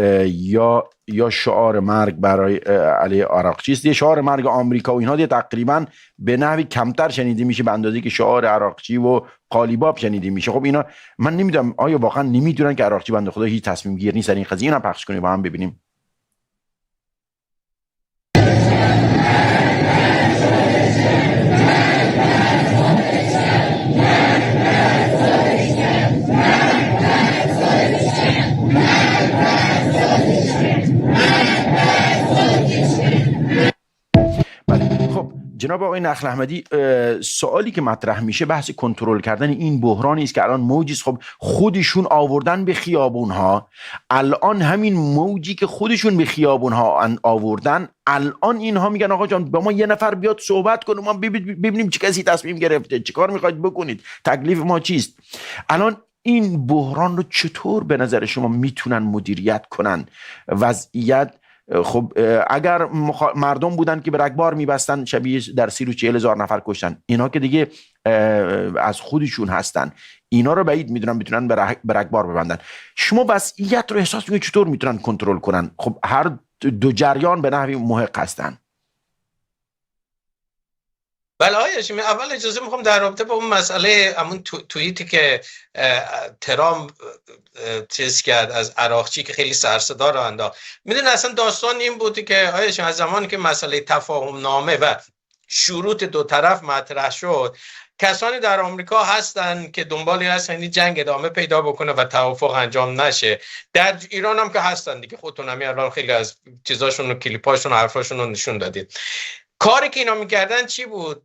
یا شعار مرگ برای علی عراقچی است، یا شعار مرگ آمریکا و اینها دیگه تقریبا به نحوی کمتر شنیده میشه به اندازه که شعار عراقچی و قالیباف شنیده میشه. خب اینا من نمیدونم آیا واقعا نمیدونن که عراقچی بنده خدا هیچ تصمیم گیر نیست در این قضیه. اینا پخش کنیم با هم ببینیم. جناب آقای نخل احمدی، سوالی که مطرح میشه بحث کنترل کردن این بحرانی است که الان موجی است. خب خودشون آوردن به خیابونها، الان همین موجی که خودشون به خیابونها آوردن، الان اینها میگن آقا جان با ما یه نفر بیاد صحبت کنه، ما ببینیم چه کسی تصمیم گرفته، چه کار میخواید بکنید، تکلیف ما چیست. الان این بحران رو چطور به نظر شما میتونن مدیریت کنن؟ وضعیت خب اگر مردم بودن که به رگبار میبستن شبیه در 30 روز 40,000 نفر کشتن، اینا که دیگه از خودشون هستن، اینا رو بعید میدونن بتونن به رگبار ببندن. شما وضعیت رو احساس میکنید چطور میتونن کنترل کنن؟ خب هر دو جریان به نحوی محق هستن. بله آقای هاشمی، اول اجازه میخوام در رابطه با اون مسئله همون توییتی که ترامپ چیز کرد از عراقچی که خیلی سر صدا رو انداخت. میدونی اصلا داستان این بودی که آقای هاشمی از زمانی که مسئله تفاهم نامه و شروط دو طرف مطرح شد، کسانی در آمریکا هستن که دنبالی هستن جنگ ادامه پیدا بکنه و توافق انجام نشه. در ایران هم که هستن دیگه، خودتون هم الان خیلی از چیزاشون و کلیپاشون و حرفاشون رو نشون دادید. کاری که اینا میکردن چی بود؟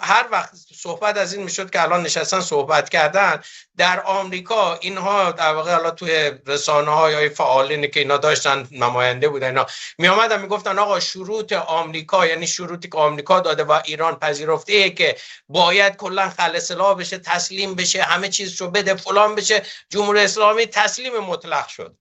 هر وقت صحبت از این میشد که الان نشستن صحبت کردن در آمریکا، اینها در واقع حالا توی رسانه‌ها یا فعالینی که اینا داشتن نماینده بودن، اینا میآمدن میگفتن آقا شروط آمریکا، یعنی شروطی که آمریکا داده و ایران پذیرفته که باید کلا خلع سلاح بشه، تسلیم بشه، همه چیز رو بده، فلان بشه، جمهوری اسلامی تسلیم مطلق شد.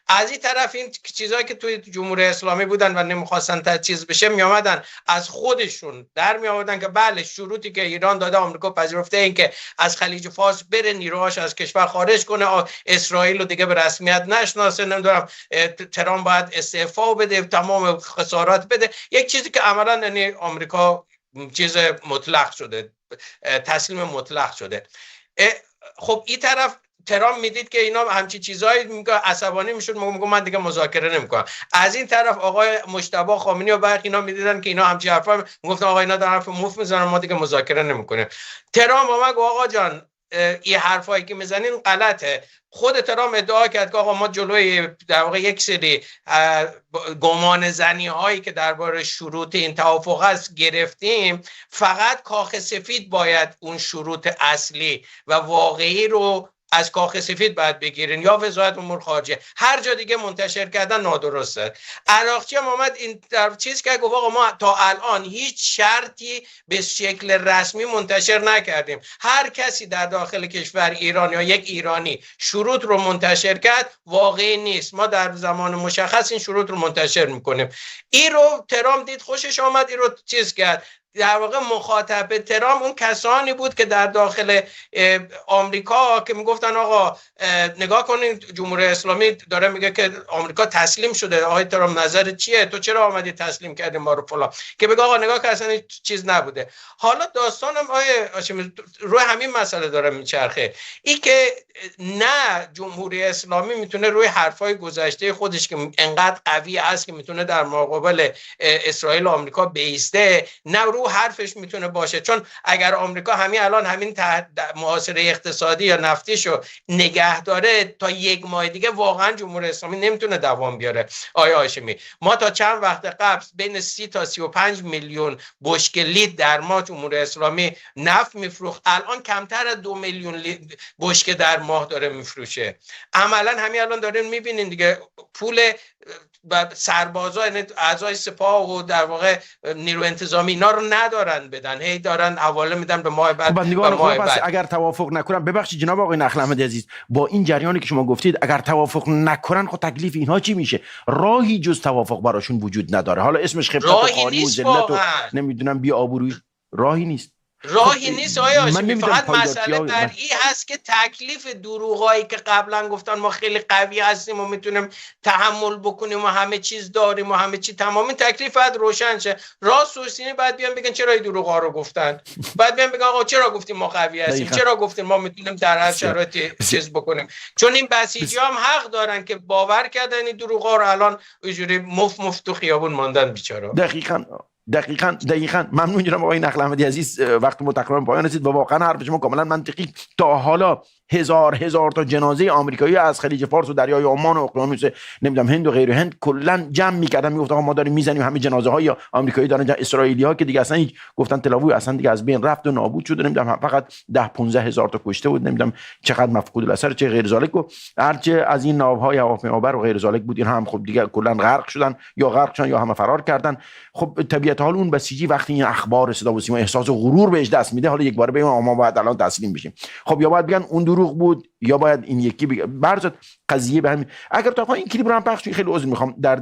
از این طرف این چیزایی که توی جمهوری اسلامی بودن و نمیخواستن تجهیز بشه میامدن از خودشون در میآوردن که بله شروطی که ایران داده آمریکا پذیرفته، این که از خلیج فارس بره نیروهاش از کشور خارج کنه، اسرائیل رو دیگه به رسمیت نشناسه، نمیدونم ترامپ باید استعفا بده، تمام خسارات بده، یک چیزی که عملا یعنی آمریکا چیز مطلق شده، تسلیم مطلق شده. خب این طرف ترامپ میدید که اینا همچی چیزایی میگه، عصبانی میشد، میگه من دیگه مذاکره نمیکنم. از این طرف آقای مجتبی خامنه‌ای و باقی اینا میدیدن که اینا همچی حرفا میگفتن آقا اینا دارن حرف مفت میزنن، ما دیگه مذاکره نمیکنیم. ترامپ اومد آقا جان این حرفایی که میزنین غلطه. خود ترامپ ادعا کرد که آقا ما جلوی در واقع یک سری گمان زنی هایی که درباره شروط این توافق است گرفتیم، فقط کاخ سفید باید اون شروط اصلی و واقعی رو از کاخ سفید باید بگیرین یا وزارت امور خارجه، هر جا دیگه منتشر کردن نادرسته. عراقچی هم اومد این چیز که گفت آقا ما تا الان هیچ شرطی به شکل رسمی منتشر نکردیم، هر کسی در داخل کشور ایران یا یک ایرانی شروط رو منتشر کرد واقعی نیست، ما در زمان مشخص این شروط رو منتشر میکنیم. این رو ترامپ دید خوشش آمد، این رو چیز کرد. در واقع مخاطب ترامپ اون کسانی بود که در داخل آمریکا که میگفتن آقا نگاه کنین جمهوری اسلامی داره میگه که آمریکا تسلیم شده، آقای ترامپ نظر چیه، تو چرا آمدی تسلیم کردی ما رو فلان، که بگه آقا نگاه که اصلا چیز نبوده. حالا داستانم روی همین مسئله داره میچرخه، این که نه جمهوری اسلامی میتونه روی حرفای گذشته خودش که انقدر قوی است که میتونه در مقابل اسرائیل و آمریکا بیسته، نه رو حرفش میتونه باشه. چون اگر آمریکا همین الان همین محاصره اقتصادی یا نفتیشو نگه داره تا یک ماه دیگه واقعا جمهوری اسلامی نمیتونه دوام بیاره. آیا هاشمی ما تا چند وقت قبل بین 30 تا 35 میلیون بشکه لیتر در ماه جمهوری اسلامی نفت میفروخت، الان کمتر از 2 میلیون بشکه در ماه داره میفروشه. عملا همین الان دارین میبینین دیگه پول سربازا یعنی اعضای سپاه و در واقع نیرو انتظامی اینا رو ندارن بدن، هی دارن حواله میدن به ماه بعد. اگر توافق نکنن، ببخشید جناب آقای نخل احمدی عزیز، با این جریانی که شما گفتید اگر توافق نکنن خب تکلیف اینها چی میشه؟ راهی جز توافق براشون وجود نداره. حالا اسمش خفت و خاری و ذلت و نمیدونم بی آبرویی، راهی نیست. راهی نیست آقای هاشمی، فقط مسئله بر این هست که تکلیف دروغایی که قبلا گفتن ما خیلی قوی هستیم و میتونیم تحمل بکنیم و همه چیز داریم و همه چی تمام، این تکلیف باید روشن شه. راست و سینی باید بیان بگن چرا این دروغا رو گفتن، باید بیان بگن آقا چرا گفتیم ما قوی هستیم، چرا گفتیم ما میتونیم در هر شرایطی چیز بکنیم. چون این بسیجی هم حق دارن که باور کردن این دروغا رو، الان اینجوری مفت تو خیابون ماندن بیچارا. دقیقاً ممنون جناب آقای نخل احمدی عزیز، وقت ما تقریبا پایان رسید و واقعا حرف شما کاملا منطقی. تا حالا هزار تا جنازه آمریکایی از خلیج فارس و دریای عمان و اقیانوس نمیدونم هند و غیر هند کلا جمع میکردن، میگفتن ما داریم میزنیم همه جنازه های آمریکایی دارن، اسرائیلی ها که دیگه اصلا هیچ گفتن تل آویو اصلا دیگه از بین رفت و نابود شده، نمیدونم فقط 10-15 هزار تا کشته بود، نمیدونم چقدر مفقود الاثر چه غیر ذالک و هرچه از این ناوهای هواپیمابر و غیر ذالک بود، این هم خب دیگه کلا غرق شدن یا همه فرار کردن. خب طبیعت حال اون بسیجی وقتی این اخبار صدا و سیما احساس و غرور بهش دست میده، حالا یک بار بگیم ما باید الان تسلیم بشیم، خب یا باید بگن اون دروغ بود یا باید این یکی برزد قضیه به همین. اگر تا این کلیپ رو هم پخش، خیلی عذر میخوام در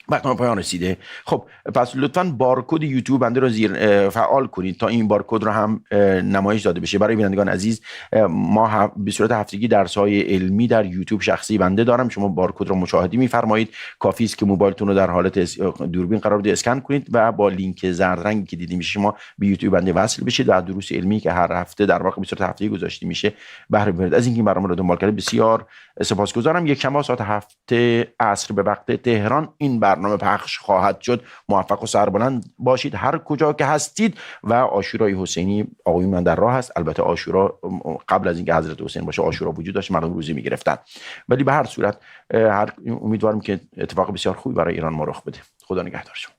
وقت ما پایان رسیده. خب پس لطفاً بارکد یوتیوب بنده رو زیر فعال کنید تا این بارکد رو هم نمایش داده بشه برای بینندگان عزیز. ما به صورت هفتگی درس‌های علمی در یوتیوب شخصی بنده دارم، شما بارکد رو مشاهده می‌فرمایید، کافی است که موبایلتون رو در حالت دوربین قرار بدید، اسکن کنید و با لینک زرد رنگی که دیدی میشه شما به یوتیوب بنده وصل بشید و دروس علمی که هر هفته در واقع به صورت هفتگی گذاشته میشه بهره ببرید. از اینکه این برنامه رو دنبال کردید بسیار سپاسگزارم. یکشنبه ساعت 7 عصر به وقت تهران این برنامه پخش خواهد شد. موفق و سربلند باشید هر کجا که هستید و عاشورای حسینی آقای من در راه است. البته عاشورا قبل از اینکه حضرت حسین باشه عاشورا وجود داشت، مردم روزی میگرفتن، ولی به هر صورت امیدوارم که اتفاق بسیار خوبی برای ایران ما رخ بده. خدا نگهدار شما.